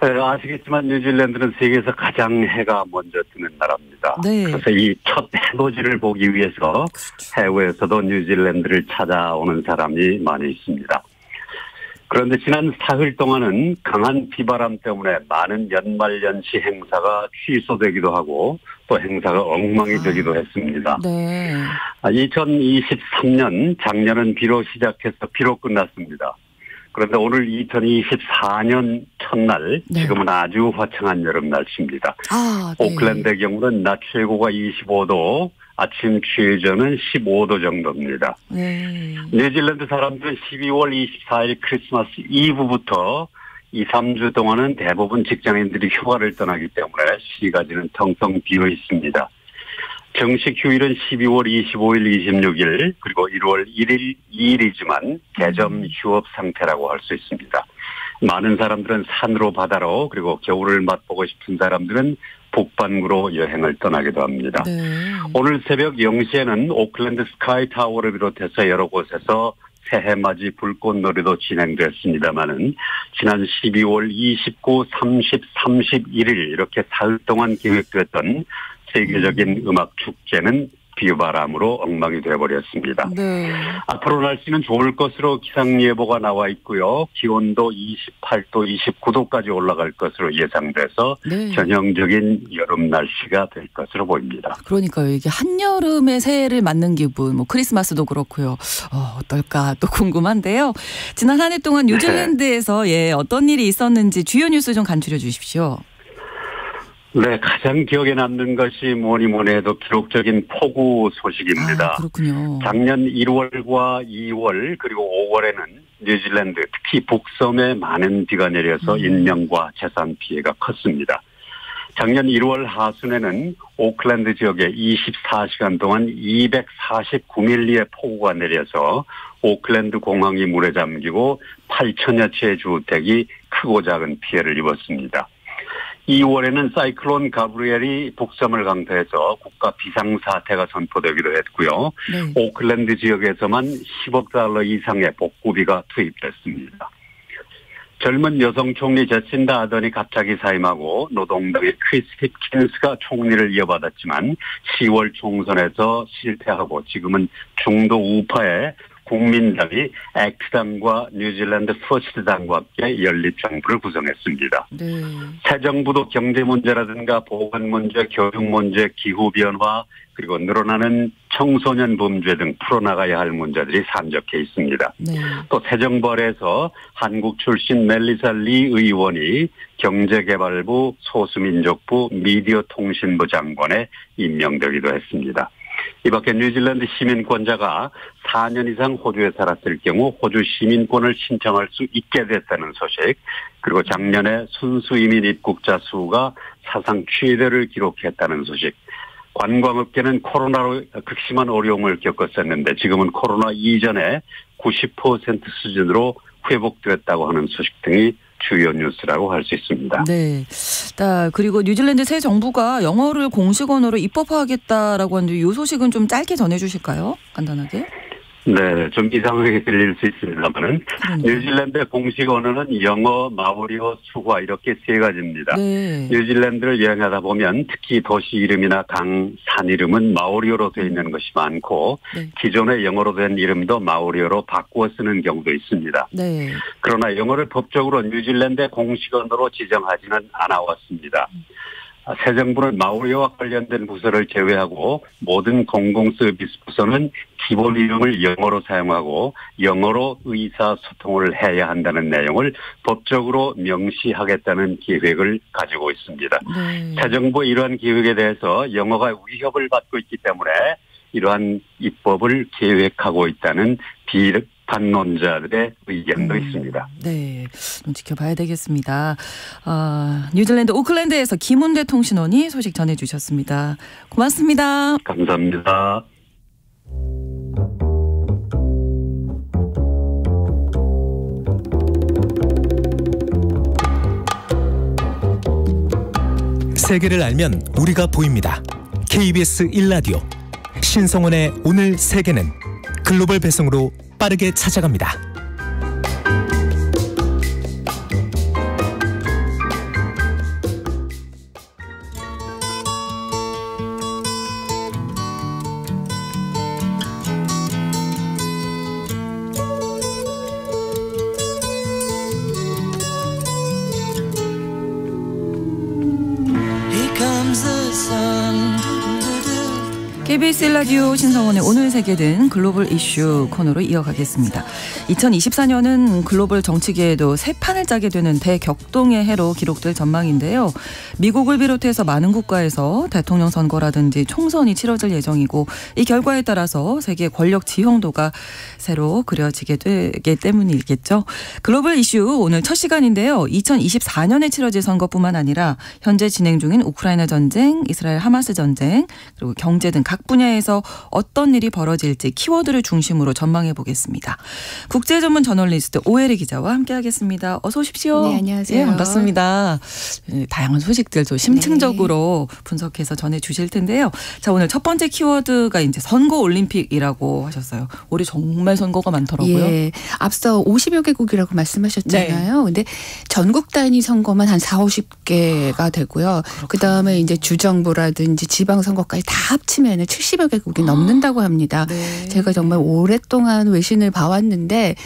아시겠지만 뉴질랜드는 세계에서 가장 해가 먼저 뜨는 나라입니다.
네.
그래서 이 첫 해돋이를 보기 위해서 해외에서도 뉴질랜드를 찾아오는 사람이 많이 있습니다. 그런데 지난 사흘 동안은 강한 비바람 때문에 많은 연말연시 행사가 취소되기도 하고 또 행사가 엉망이 되기도 했습니다.
네.
2023년 작년은 비로 시작해서 비로 끝났습니다. 그런데 오늘 2024년 첫날
네.
지금은 아주 화창한 여름 날씨입니다.
네.
오클랜드의 경우는 낮 최고가 25도, 아침 최저는 15도 정도입니다.
네.
뉴질랜드 사람들은 12월 24일 크리스마스 이브부터 2, 3주 동안은 대부분 직장인들이 휴가를 떠나기 때문에 시가지는 텅텅 비어 있습니다. 정식 휴일은 12월 25일, 26일 그리고 1월 1일, 2일이지만 개점 휴업 상태라고 할 수 있습니다. 많은 사람들은 산으로 바다로 그리고 겨울을 맛보고 싶은 사람들은 북반구로 여행을 떠나기도 합니다.
네.
오늘 새벽 0시에는 오클랜드 스카이타워를 비롯해서 여러 곳에서 새해맞이 불꽃놀이도 진행됐습니다마는 지난 12월 29, 30, 31일 이렇게 사흘 동안 계획됐던 세계적인 음악 축제는 비바람으로 엉망이 되어버렸습니다.
네.
앞으로 날씨는 좋을 것으로 기상예보가 나와 있고요. 기온도 28도, 29도까지 올라갈 것으로 예상돼서
네.
전형적인 여름 날씨가 될 것으로 보입니다.
그러니까요. 이게 한여름의 새해를 맞는 기분, 뭐 크리스마스도 그렇고요. 어떨까 또 궁금한데요. 지난 한 해 동안 뉴질랜드에서 어떤 일이 있었는지 주요 뉴스 좀 간추려 주십시오.
네, 가장 기억에 남는 것이 뭐니 해도 기록적인 폭우 소식입니다.
그렇군요.
작년 1월과 2월 그리고 5월에는 뉴질랜드 특히 북섬에 많은 비가 내려서 인명과 재산 피해가 컸습니다. 작년 1월 하순에는 오클랜드 지역에 24시간 동안 249밀리의 폭우가 내려서 오클랜드 공항이 물에 잠기고 8천여 채의 주택이 크고 작은 피해를 입었습니다. 2월에는 사이클론 가브리엘이 북섬을 강타해서 국가 비상사태가 선포되기도 했고요.
네.
오클랜드 지역에서만 10억 달러 이상의 복구비가 투입됐습니다. 젊은 여성 총리 제신다 아던이 갑자기 사임하고 노동당의 크리스 힙킨스가 총리를 이어받았지만 10월 총선에서 실패하고 지금은 중도 우파의 국민당이 액트당과 뉴질랜드 퍼스트당과 함께 연립정부를 구성했습니다.
네.
새 정부도 경제 문제라든가 보건 문제, 교육 문제, 기후변화 그리고 늘어나는 청소년 범죄 등 풀어나가야 할 문제들이 산적해 있습니다.
네.
또 새 정부 아래에서 한국 출신 멜리사 리 의원이 경제개발부, 소수민족부, 미디어통신부 장관에 임명되기도 했습니다. 이 밖에 뉴질랜드 시민권자가 4년 이상 호주에 살았을 경우 호주 시민권을 신청할 수 있게 됐다는 소식, 그리고 작년에 순수 이민 입국자 수가 사상 최대를 기록했다는 소식, 관광업계는 코로나로 극심한 어려움을 겪었었는데 지금은 코로나 이전에 90% 수준으로 회복됐다고 하는 소식 등이 주요 뉴스라고 할 수 있습니다.
네. 그리고 뉴질랜드 새 정부가 영어를 공식 언어로 입법화하겠다라고 하는데 이 소식은 좀 짧게 전해주실까요? 간단하게.
네, 좀 이상하게 들릴 수 있습니다만은 뉴질랜드의 공식 언어는 영어, 마오리어, 수화 이렇게 세 가지입니다.
네.
뉴질랜드를 여행하다 보면 특히 도시 이름이나 강, 산 이름은 마오리어로 되어 있는 것이 많고
네.
기존의 영어로 된 이름도 마오리어로 바꾸어 쓰는 경우도 있습니다.
네.
그러나 영어를 법적으로 뉴질랜드의 공식 언어로 지정하지는 않아왔습니다. 새 정부는 마오리어와 관련된 부서를 제외하고 모든 공공서비스 부서는 기본 이름을 영어로 사용하고 영어로 의사소통을 해야 한다는 내용을 법적으로 명시하겠다는 계획을 가지고 있습니다.
네.
새 정부의 이러한 계획에 대해서 영어가 위협을 받고 있기 때문에 이러한 입법을 계획하고 있다는 반론자들의 의견도 있습니다.
네, 좀 지켜봐야 되겠습니다. 뉴질랜드 오클랜드에서 김훈대 통신원이 소식 전해주셨습니다. 고맙습니다.
감사합니다.
세계를 알면 우리가 보입니다. KBS 1라디오 신성원의 오늘 세계는 글로벌 배송으로 빠르게 찾아갑니다.
Here comes the sun.
KBS 1라디오 신성원의 오늘 세계는 글로벌 이슈 코너로 이어가겠습니다. 2024년은 글로벌 정치계에도 새 판을 짜게 되는 대격동의 해로 기록될 전망인데요. 미국을 비롯해서 많은 국가에서 대통령 선거라든지 총선이 치러질 예정이고 이 결과에 따라서 세계 권력 지형도가 새로 그려지게 되기 때문이겠죠. 글로벌 이슈 오늘 첫 시간인데요. 2024년에 치러질 선거뿐만 아니라 현재 진행 중인 우크라이나 전쟁, 이스라엘 하마스 전쟁, 그리고 경제 등 각 분야에서 어떤 일이 벌어질지 키워드를 중심으로 전망해 보겠습니다. 국제 전문 저널리스트 오혜리 기자와 함께하겠습니다. 어서 오십시오.
네, 안녕하세요.
예, 반갑습니다. 다양한 소식들 좀 심층적으로 분석해서 전해주실 텐데요. 자, 오늘 첫 번째 키워드가 이제 선거 올림픽이라고 하셨어요. 올해 정말 선거가 많더라고요.
예, 앞서 50여 개국이라고 말씀하셨잖아요.
네.
근데 전국 단위 선거만 한 40-50개가 되고요. 그다음에 이제 주정부라든지 지방 선거까지 다 합치면 70여 개국이 넘는다고 합니다.
네.
제가 정말 오랫동안 외신을 봐왔는데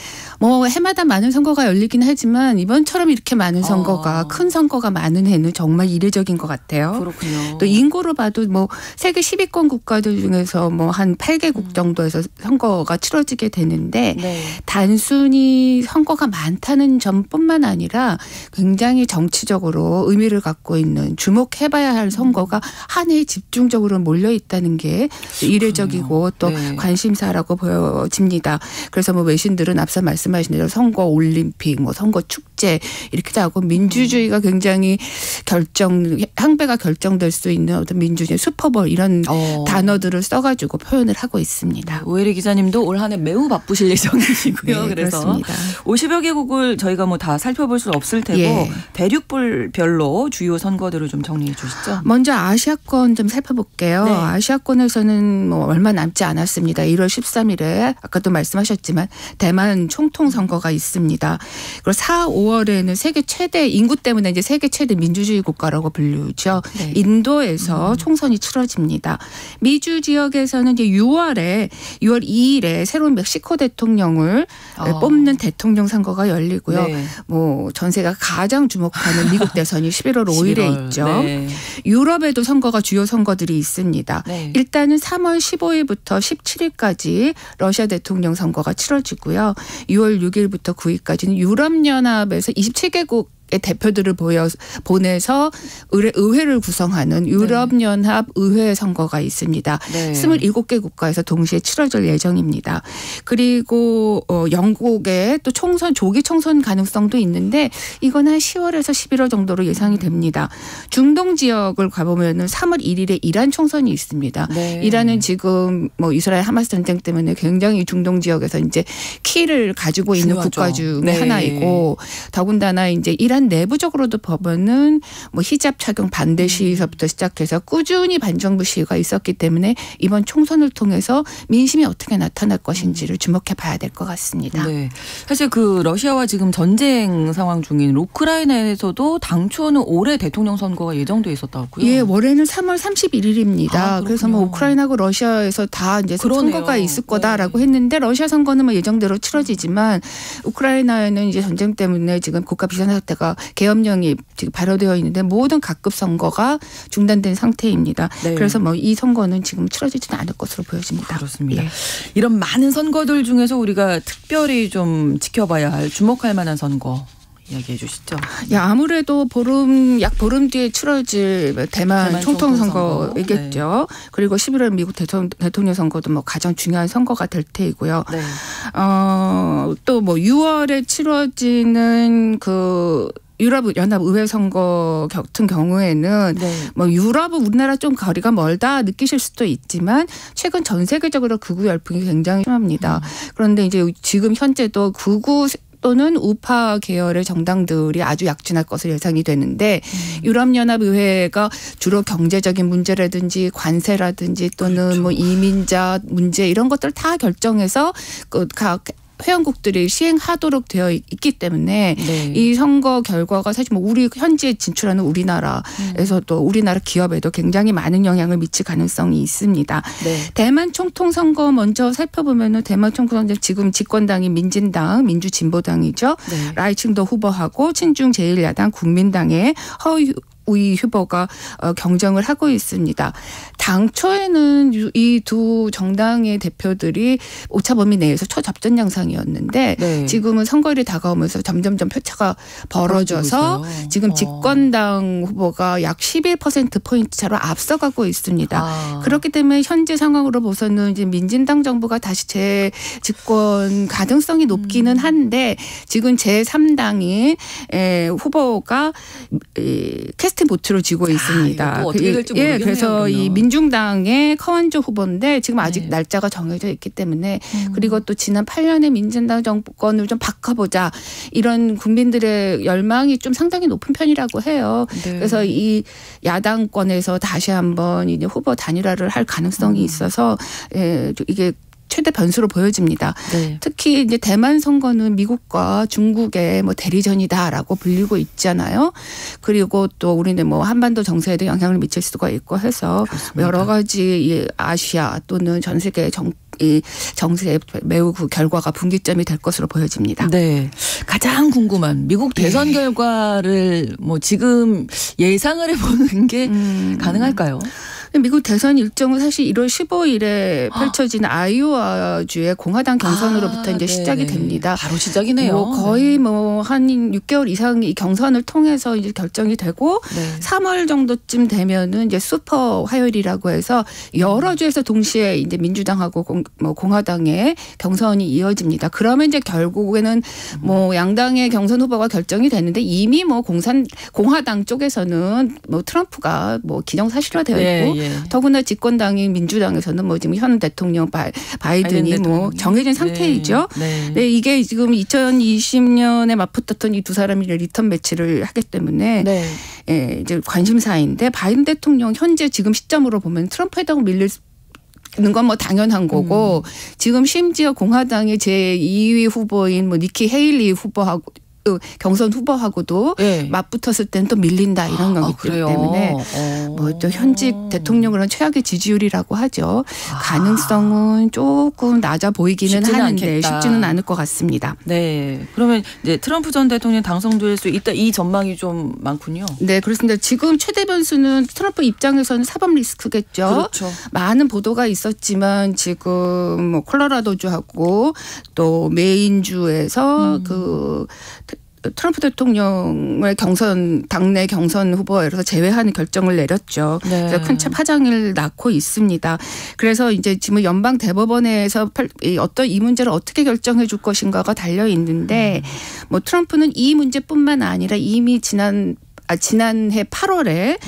뭐 해마다 많은 선거가 열리긴 하지만 이번처럼 이렇게 많은 선거가 큰 선거가 많은 해는 정말 이례적인 것 같아요.
그렇군요.
또 인구로 봐도 뭐 세계 10위권 국가들 중에서 뭐 한 8개국 정도에서 선거가 치러지게 되는데
네.
단순히 선거가 많다는 점뿐만 아니라 굉장히 정치적으로 의미를 갖고 있는 주목해봐야 할 선거가 한 해에 집중적으로 몰려 있다는 게 이례적이고 또
네.
관심사라고 보여집니다. 그래서 뭐 외신들은 앞서 말씀하신 대로 선거 올림픽, 뭐 선거 축제 이렇게 하고 민주주의가 굉장히 항배가 결정될 수 있는 어떤 민주주의 슈퍼볼 이런 단어들을 써가지고 표현을 하고 있습니다.
오혜리 기자님도 올 한 해 매우 바쁘실 예정이시고요.
네,
그래서
그렇습니다.
50여 개국을 저희가 뭐 다 살펴볼 수는 없을 테고
예.
대륙별로 주요 선거들을 좀 정리해 주시죠.
먼저 아시아권 좀 살펴볼게요.
네.
아시아권에서는 뭐 얼마 남지 않았습니다. 1월 13일에 아까도 말씀하셨지만 대만 총통 선거가 있습니다. 그리고 4, 5월에는 세계 최대 인구 때문에 이제 세계 최대 민주주의 국가라고 불리죠.
네.
인도에서 총선이 치러집니다. 미주 지역에서는 이제 6월 2일에 새로운 멕시코 대통령을 뽑는 대통령 선거가 열리고요.
네.
뭐 전세가 가장 주목하는 미국 대선이 11월 5일에 있죠.
네.
유럽에도 선거가 주요 선거들이 있습니다.
네.
일단은 3월 15일부터 17일까지 러시아 대통령 선거가 치러지고요. 6월 6일부터 9일까지는 유럽연합에서 27개국 대표들을 보내서 의회를 구성하는 유럽연합 의회 선거가 있습니다.
네.
27개 국가에서 동시에 치러질 예정입니다. 그리고 영국의 또 조기 총선 가능성도 있는데 이건 한 10월에서 11월 정도로 예상이 됩니다. 중동 지역을 가보면은 3월 1일에 이란 총선이 있습니다.
네.
이란은 지금 뭐 이스라엘 하마스 전쟁 때문에 굉장히 중동 지역에서 이제 키를 가지고 있는
중요하죠.
국가 중에
네.
하나이고 더군다나 이제 이란 내부적으로도 보면은 뭐 히잡 착용 반대 시위서부터 시작해서 꾸준히 반정부 시위가 있었기 때문에 이번 총선을 통해서 민심이 어떻게 나타날 것인지를 주목해 봐야 될 것 같습니다.
네. 사실 그 러시아와 지금 전쟁 상황 중인 우크라이나에서도 당초는 올해 대통령 선거가 예정돼 있었다고요?
예, 올해는 3월 31일입니다.
아,
그래서 뭐 우크라이나하고 러시아에서 다 이제
그러네요.
선거가 있을 거다라고 했는데 러시아 선거는 뭐 예정대로 치러지지만 우크라이나에는 이제 전쟁 때문에 지금 국가 비상사태가 계엄령이 지금 발효되어 있는데 모든 각급 선거가 중단된 상태입니다.
네.
그래서 뭐 이 선거는 지금 치러지지는 않을 것으로 보여집니다.
그렇습니다.
예.
이런 많은 선거들 중에서 우리가 특별히 좀 지켜봐야 할 주목할 만한 선거 이야기해 주시죠.
아무래도 약 보름 뒤에 치러질 대만 총통 선거이겠죠. 네. 그리고 11월 미국 대통령 선거도 뭐 가장 중요한 선거가 될 테이고요. 네. 또 뭐 6월에 치러지는 그 유럽연합 의회 선거 같은 경우에는 뭐 유럽은 우리나라 좀 거리가 멀다 느끼실 수도 있지만 최근 전 세계적으로 극우 열풍이 굉장히 심합니다. 그런데 이제 지금 현재도 극우 또는 우파 계열의 정당들이 아주 약진할 것으로 예상이 되는데 유럽연합의회가 주로 경제적인 문제라든지 관세라든지 또는 뭐 이민자 문제 이런 것들 다 결정해서 각 회원국들이 시행하도록 되어 있기 때문에 이 선거 결과가 사실 뭐 우리 현지에 진출하는 우리나라에서도 우리나라 기업에도 굉장히 많은 영향을 미칠 가능성이 있습니다. 대만 총통 선거 먼저 살펴보면은 대만 총통 선거 지금 집권당이 민진당, 민주진보당이죠. 라이칭도 후보하고 친중 제1야당 국민당의 우이 후보가 경쟁을 하고 있습니다. 당초에는 이 두 정당의 대표들이 오차 범위 내에서 초접전 양상이었는데 지금은 선거일이 다가오면서 점점점 표차가 벌어져서 지금 집권당 후보가 약 11%포인트 차로 앞서가고 있습니다. 그렇기 때문에 현재 상황으로 봐서는 이제 민진당 정부가 다시 재집권 가능성이 높기는 한데 지금 제3당인 후보가 캐스팅 보트로 지고 있습니다.
또 어떻게 될지 모르겠네요.
그래서 이 민중당의 커완조 후보인데 지금 아직 날짜가 정해져 있기 때문에 그리고 또 지난 8년의 민진당 정권을 좀 바꿔보자 이런 국민들의 열망이 좀 상당히 높은 편이라고 해요. 그래서 이 야당권에서 다시 한번 이제 후보 단일화를 할 가능성이 있어서 이게 최대 변수로 보여집니다. 특히 이제 대만 선거는 미국과 중국의 뭐 대리전이다라고 불리고 있잖아요. 그리고 또 우리는 뭐 한반도 정세에도 영향을 미칠 수가 있고 해서 여러 가지 아시아 또는 전 세계 이 정세에 매우 그 결과가 분기점이 될 것으로 보여집니다.
네, 가장 궁금한 미국 대선 결과를 뭐 지금 예상을 해보는 게 가능할까요?
미국 대선 일정은 사실 1월 15일에 펼쳐진 아이오와주의 공화당 경선으로부터 이제 시작이 됩니다.
바로 시작이네요.
뭐 거의 뭐 한 6개월 이상 이 경선을 통해서 이제 결정이 되고 3월 정도쯤 되면은 이제 슈퍼 화요일이라고 해서 여러 주에서 동시에 이제 민주당하고 공화당의 경선이 이어집니다. 그러면 이제 결국에는 뭐 양당의 경선 후보가 결정이 되는데 이미 뭐 공화당 쪽에서는 뭐 트럼프가 뭐 기정사실화되어 있고 더구나 집권당인 민주당에서는 뭐 지금 현 대통령 바이든이 뭐 정해진 상태이죠. 네, 이게 지금 2020년에 맞붙었던 이 두 사람이 리턴 매치를 하기 때문에 이제 관심사인데 바이든 대통령 현재 지금 시점으로 보면 트럼프에다가 밀릴 는 건 뭐 당연한 거고 지금 심지어 공화당의 제2위 후보인 뭐 니키 헤일리 후보하고 경선 후보하고도 맞붙었을 때는 또 밀린다 이런 거기 때문에 뭐 또 현직 대통령으로는 최악의 지지율이라고 하죠. 가능성은 조금 낮아 보이기는 하는데 쉽지는 않을 것 같습니다.
네, 그러면 이제 트럼프 전 대통령 당선될 수 있다 이 전망이 좀 많군요.
네, 그렇습니다. 지금 최대 변수는 트럼프 입장에서는 사법 리스크겠죠.
그렇죠.
많은 보도가 있었지만 지금 뭐 콜로라도주하고 또 메인주에서 그 트럼프 대통령의 당내 경선 후보에서 제외하는 결정을 내렸죠. 그래서 큰 파장을 낳고 있습니다. 그래서 이제 지금 연방 대법원에서 어떤 이 문제를 어떻게 결정해 줄 것인가가 달려 있는데 뭐 트럼프는 이 문제뿐만 아니라 이미 지난해 8월에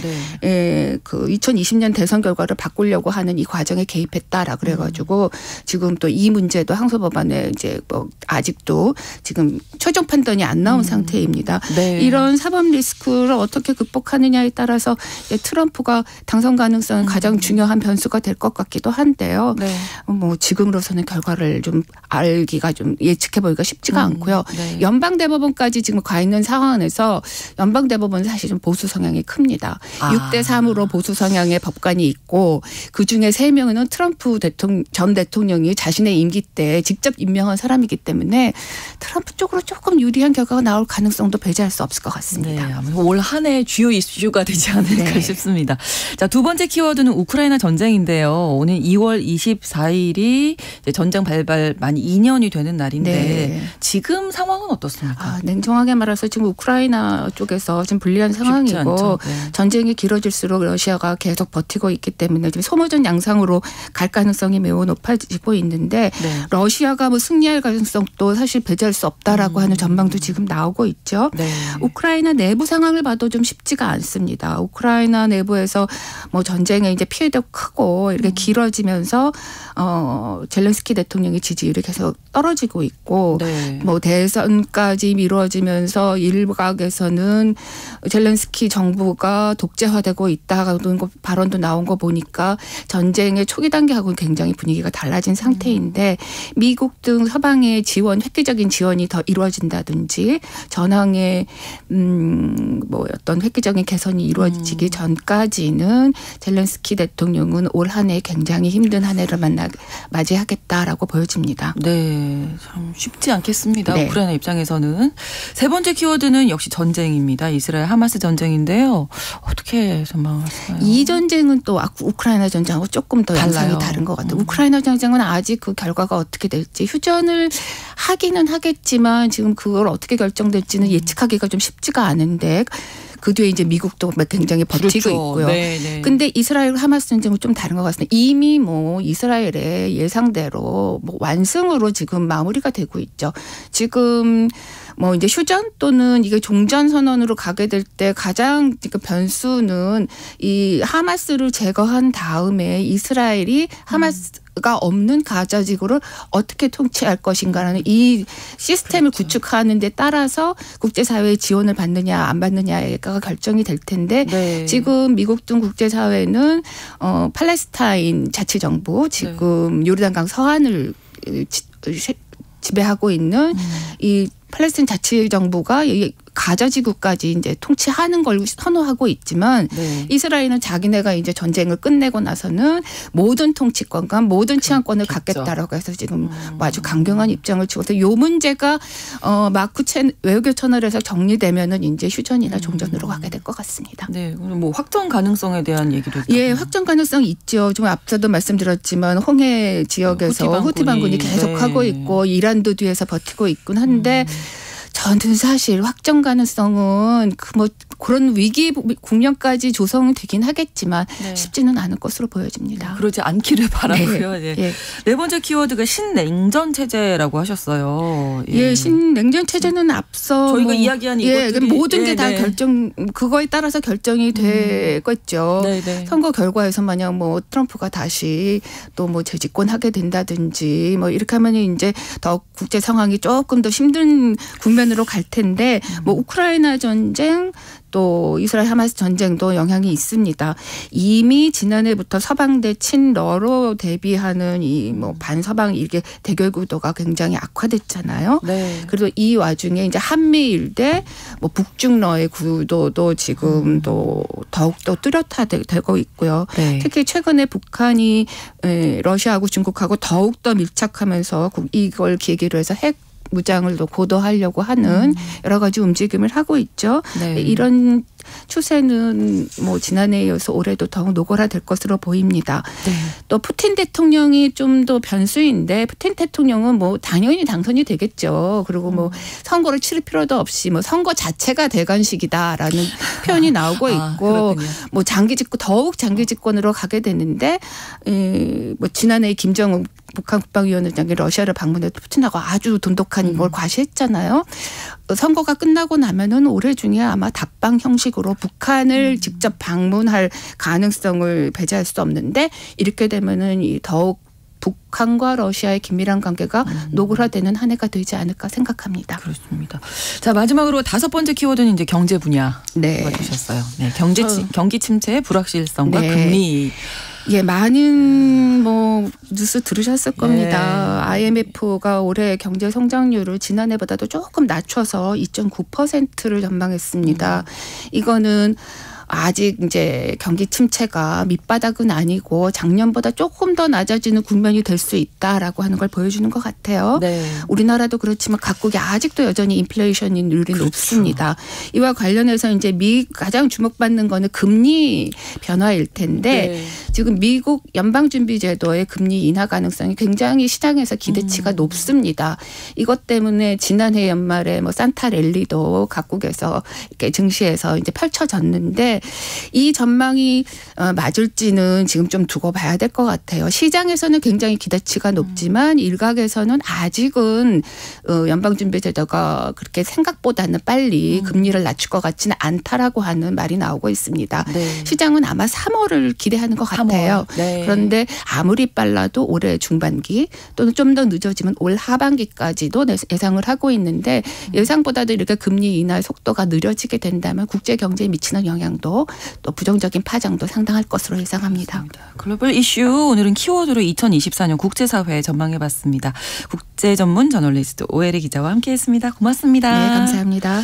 그 2020년 대선 결과를 바꾸려고 하는 이 과정에 개입했다라 그래가지고 지금 또 이 문제도 항소법안에 이제 뭐 아직도 지금 최종 판단이 안 나온 상태입니다. 이런 사법 리스크를 어떻게 극복하느냐에 따라서 트럼프가 당선 가능성은 가장 중요한 변수가 될 것 같기도 한데요. 뭐 지금으로서는 결과를 좀 알기가 좀 예측해 보기가 쉽지가 않고요. 연방 대법원까지 지금 가 있는 상황에서 연방 대법원 사실 좀 보수 성향이 큽니다.
아.
6대3으로 보수 성향의 법관이 있고 그중에 3명은 트럼프 전 대통령이 자신의 임기 때 직접 임명한 사람이기 때문에 트럼프 쪽으로 조금 유리한 결과가 나올 가능성도 배제할 수 없을 것 같습니다.
네, 아무래도 올 한 해 주요 이슈가 되지 않을까
네.
싶습니다. 자, 두 번째 키워드는 우크라이나 전쟁인데요. 오늘 2월 24일이 전쟁 발발 만 2년이 되는 날인데
네.
지금 상황은 어떻습니까?
냉정하게 말해서 지금 우크라이나 쪽에서 지금 불리한 상황이고
않죠. 네.
전쟁이 길어질수록 러시아가 계속 버티고 있기 때문에 지금 소모전 양상으로 갈 가능성이 매우 높아지고 있는데
네.
러시아가 뭐 승리할 가능성도 사실 배제할 수 없다라고 하는 전망도 지금 나오고 있죠.
네.
우크라이나 내부 상황을 봐도 좀 쉽지가 않습니다. 우크라이나 내부에서 뭐 전쟁의 이제 피해도 크고 이렇게 길어지면서 젤렌스키 대통령의 지지율이 계속 떨어지고 있고
네.
뭐 대선까지 미뤄지면서 일각에서는 젤렌스키 정부가 독재화되고 있다는 발언도 나온 거 보니까 전쟁의 초기 단계하고는 굉장히 분위기가 달라진 상태인데 미국 등 서방의 지원, 획기적인 지원이 더 이루어진다든지 전황의 뭐 어떤 획기적인 개선이 이루어지기 전까지는 젤렌스키 대통령은 올 한 해 굉장히 힘든 한 해를 맞이하겠다라고 보여집니다.
네, 참 쉽지 않겠습니다.
네.
우크라이나 입장에서는. 세 번째 키워드는 역시 전쟁입니다. 이스라엘 하마스 전쟁인데요. 어떻게 전망하실까요?
이 전쟁은 또 우크라이나 전쟁하고 조금 더
달라요.
양상이 다른 것 같아요. 우크라이나 전쟁은 아직 그 결과가 어떻게 될지 휴전을 하기는 하겠지만 지금 그걸 어떻게 결정될지는 예측하기가 좀 쉽지가 않은데 그 뒤에 이제 미국도 굉장히 버티고
그렇죠.
있고요.
네.
근데 이스라엘 하마스 전쟁은 좀 다른 것 같습니다. 이미 뭐 이스라엘의 예상대로 뭐 완승으로 지금 마무리가 되고 있죠. 지금 뭐 이제 휴전 또는 이게 종전 선언으로 가게 될 때 가장 지금 변수는 이 하마스를 제거한 다음에 이스라엘이 하마스가 없는 가자 지구를 어떻게 통치할 것인가라는 이 시스템을
그렇죠.
구축하는 데 따라서 국제사회의 지원을 받느냐 안 받느냐가 결정이 될 텐데
네.
지금 미국 등 국제사회는 팔레스타인 자치정부 지금 요르단강 서안을 지배하고 있는 이 팔레스타인 자치정부가 이 가자지구까지 이제 통치하는 걸 선호하고 있지만
네.
이스라엘은 자기네가 이제 전쟁을 끝내고 나서는 모든 통치권과 모든 치안권을
그렇겠죠.
갖겠다라고 해서 지금 아주 강경한 입장을 치고서 이 문제가 마크 외교 채널에서 정리되면은 이제 휴전이나 종전으로 가게 될 것 같습니다.
네, 뭐 확정 가능성에 대한 얘기도 있고.
예, 확정 가능성 있죠. 좀 앞서도 말씀드렸지만 홍해 지역에서 후티 반군이 계속하고
네.
있고 이란도 뒤에서 버티고 있긴 한데 저는 사실 확정 가능성은 뭐 그런 위기 국면까지 조성되긴 하겠지만
네.
쉽지는 않을 것으로 보여집니다.
그러지 않기를 바라고요. 네.
예.
네 번째 키워드가 신냉전 체제라고 하셨어요.
예, 신냉전 체제는 앞서
저희가 이야기한 이것들이
모든 게 다
네.
그거에 따라서 결정이 되겠죠.
네.
선거 결과에서 만약 뭐 트럼프가 다시 또 뭐 재집권하게 된다든지 뭐 이렇게 하면 이제 더 국제 상황이 조금 더 힘든 국면으로 갈 텐데 뭐 우크라이나 전쟁 또 이스라엘 하마스 전쟁도 영향이 있습니다. 이미 지난해부터 서방 대 친러로 대비하는 이 뭐 반서방 이게 대결 구도가 굉장히 악화됐잖아요.
네.
그리고 이 와중에 이제 한미일 대 뭐 북중러의 구도도 지금 또 더욱더 뚜렷화되고 있고요.
네.
특히 최근에 북한이 러시아하고 중국하고 더욱더 밀착하면서 이걸 계기로 해서 핵 무장을 또 고도하려고 하는 여러 가지 움직임을 하고 있죠.
네.
이런 추세는 뭐 지난해에 이어서 올해도 더욱 노골화될 것으로 보입니다.
네.
또 푸틴 대통령이 좀 더 변수인데 푸틴 대통령은 뭐 당연히 당선이 되겠죠. 그리고 뭐 선거를 치를 필요도 없이 뭐 선거 자체가 대관식이다라는 표현이 나오고 있고 뭐 더욱 장기 집권으로 가게 되는데 뭐 지난해 김정은 북한 국방위원장이 러시아를 방문해도 푸틴하고 아주 돈독한 걸 과시했잖아요. 선거가 끝나고 나면은 올해 중에 아마 답방 형식으로 북한을 직접 방문할 가능성을 배제할 수 없는데 이렇게 되면은 더욱 북한과 러시아의 긴밀한 관계가 노골화되는 한 해가 되지 않을까 생각합니다.
그렇습니다. 자, 마지막으로 5번째 키워드는 이제 경제 분야
네.
주셨어요. 네, 경기 침체, 불확실성과
네.
금리.
예, 많은 뭐 뉴스 들으셨을 겁니다.
네.
IMF가 올해 경제 성장률을 지난해보다도 조금 낮춰서 2.9%를 전망했습니다. 이거는 아직 이제 경기 침체가 밑바닥은 아니고 작년보다 조금 더 낮아지는 국면이 될 수 있다라고 하는 걸 보여주는 것 같아요.
네.
우리나라도 그렇지만 각국이 아직도 여전히 인플레이션율이
그렇죠.
높습니다. 이와 관련해서 이제 가장 주목받는 거는 금리 변화일 텐데
네.
지금 미국 연방준비제도의 금리 인하 가능성이 굉장히 시장에서 기대치가 높습니다. 이것 때문에 지난해 연말에 뭐 산타 랠리도 각국에서 이렇게 증시에서 이제 펼쳐졌는데 이 전망이 맞을지는 지금 좀 두고 봐야 될 것 같아요. 시장에서는 굉장히 기대치가 높지만 일각에서는 아직은 연방준비제도가 그렇게 생각보다는 빨리 금리를 낮출 것 같지는 않다라고 하는 말이 나오고 있습니다.
네.
시장은 아마 3월을 기대하는 것 같아요.
네.
그런데 아무리 빨라도 올해 중반기 또는 좀 더 늦어지면 올 하반기까지도 예상을 하고 있는데 예상보다도 이렇게 금리 인하 속도가 느려지게 된다면 국제 경제에 미치는 영향도 또 부정적인 파장도 상당할 것으로 예상합니다.
글로벌 이슈 오늘은 키워드로 2024년 국제사회 전망해봤습니다. 국제 전문 저널리스트 오혜리 기자와 함께했습니다. 고맙습니다.
네, 감사합니다.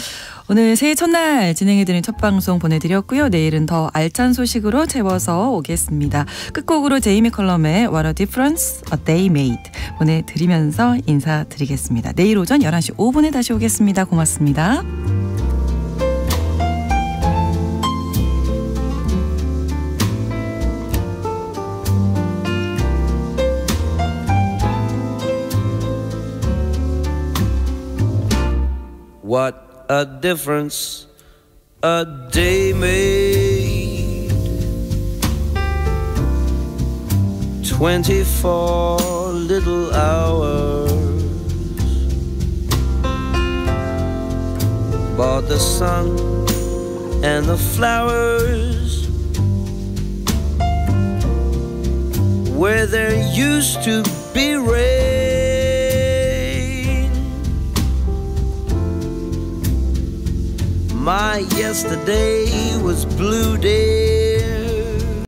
오늘 새해 첫날 진행해드린 첫 방송 보내드렸고요. 내일은 더 알찬 소식으로 채워서 오겠습니다. 끝곡으로 제이미 컬럼의 What a Difference a Day Made 보내드리면서 인사드리겠습니다. 내일 오전 11시 5분에 다시 오겠습니다. 고맙습니다.
What a difference a day made. 24 little hours bought the sun and the flowers where there used to be rain. My yesterday was blue day.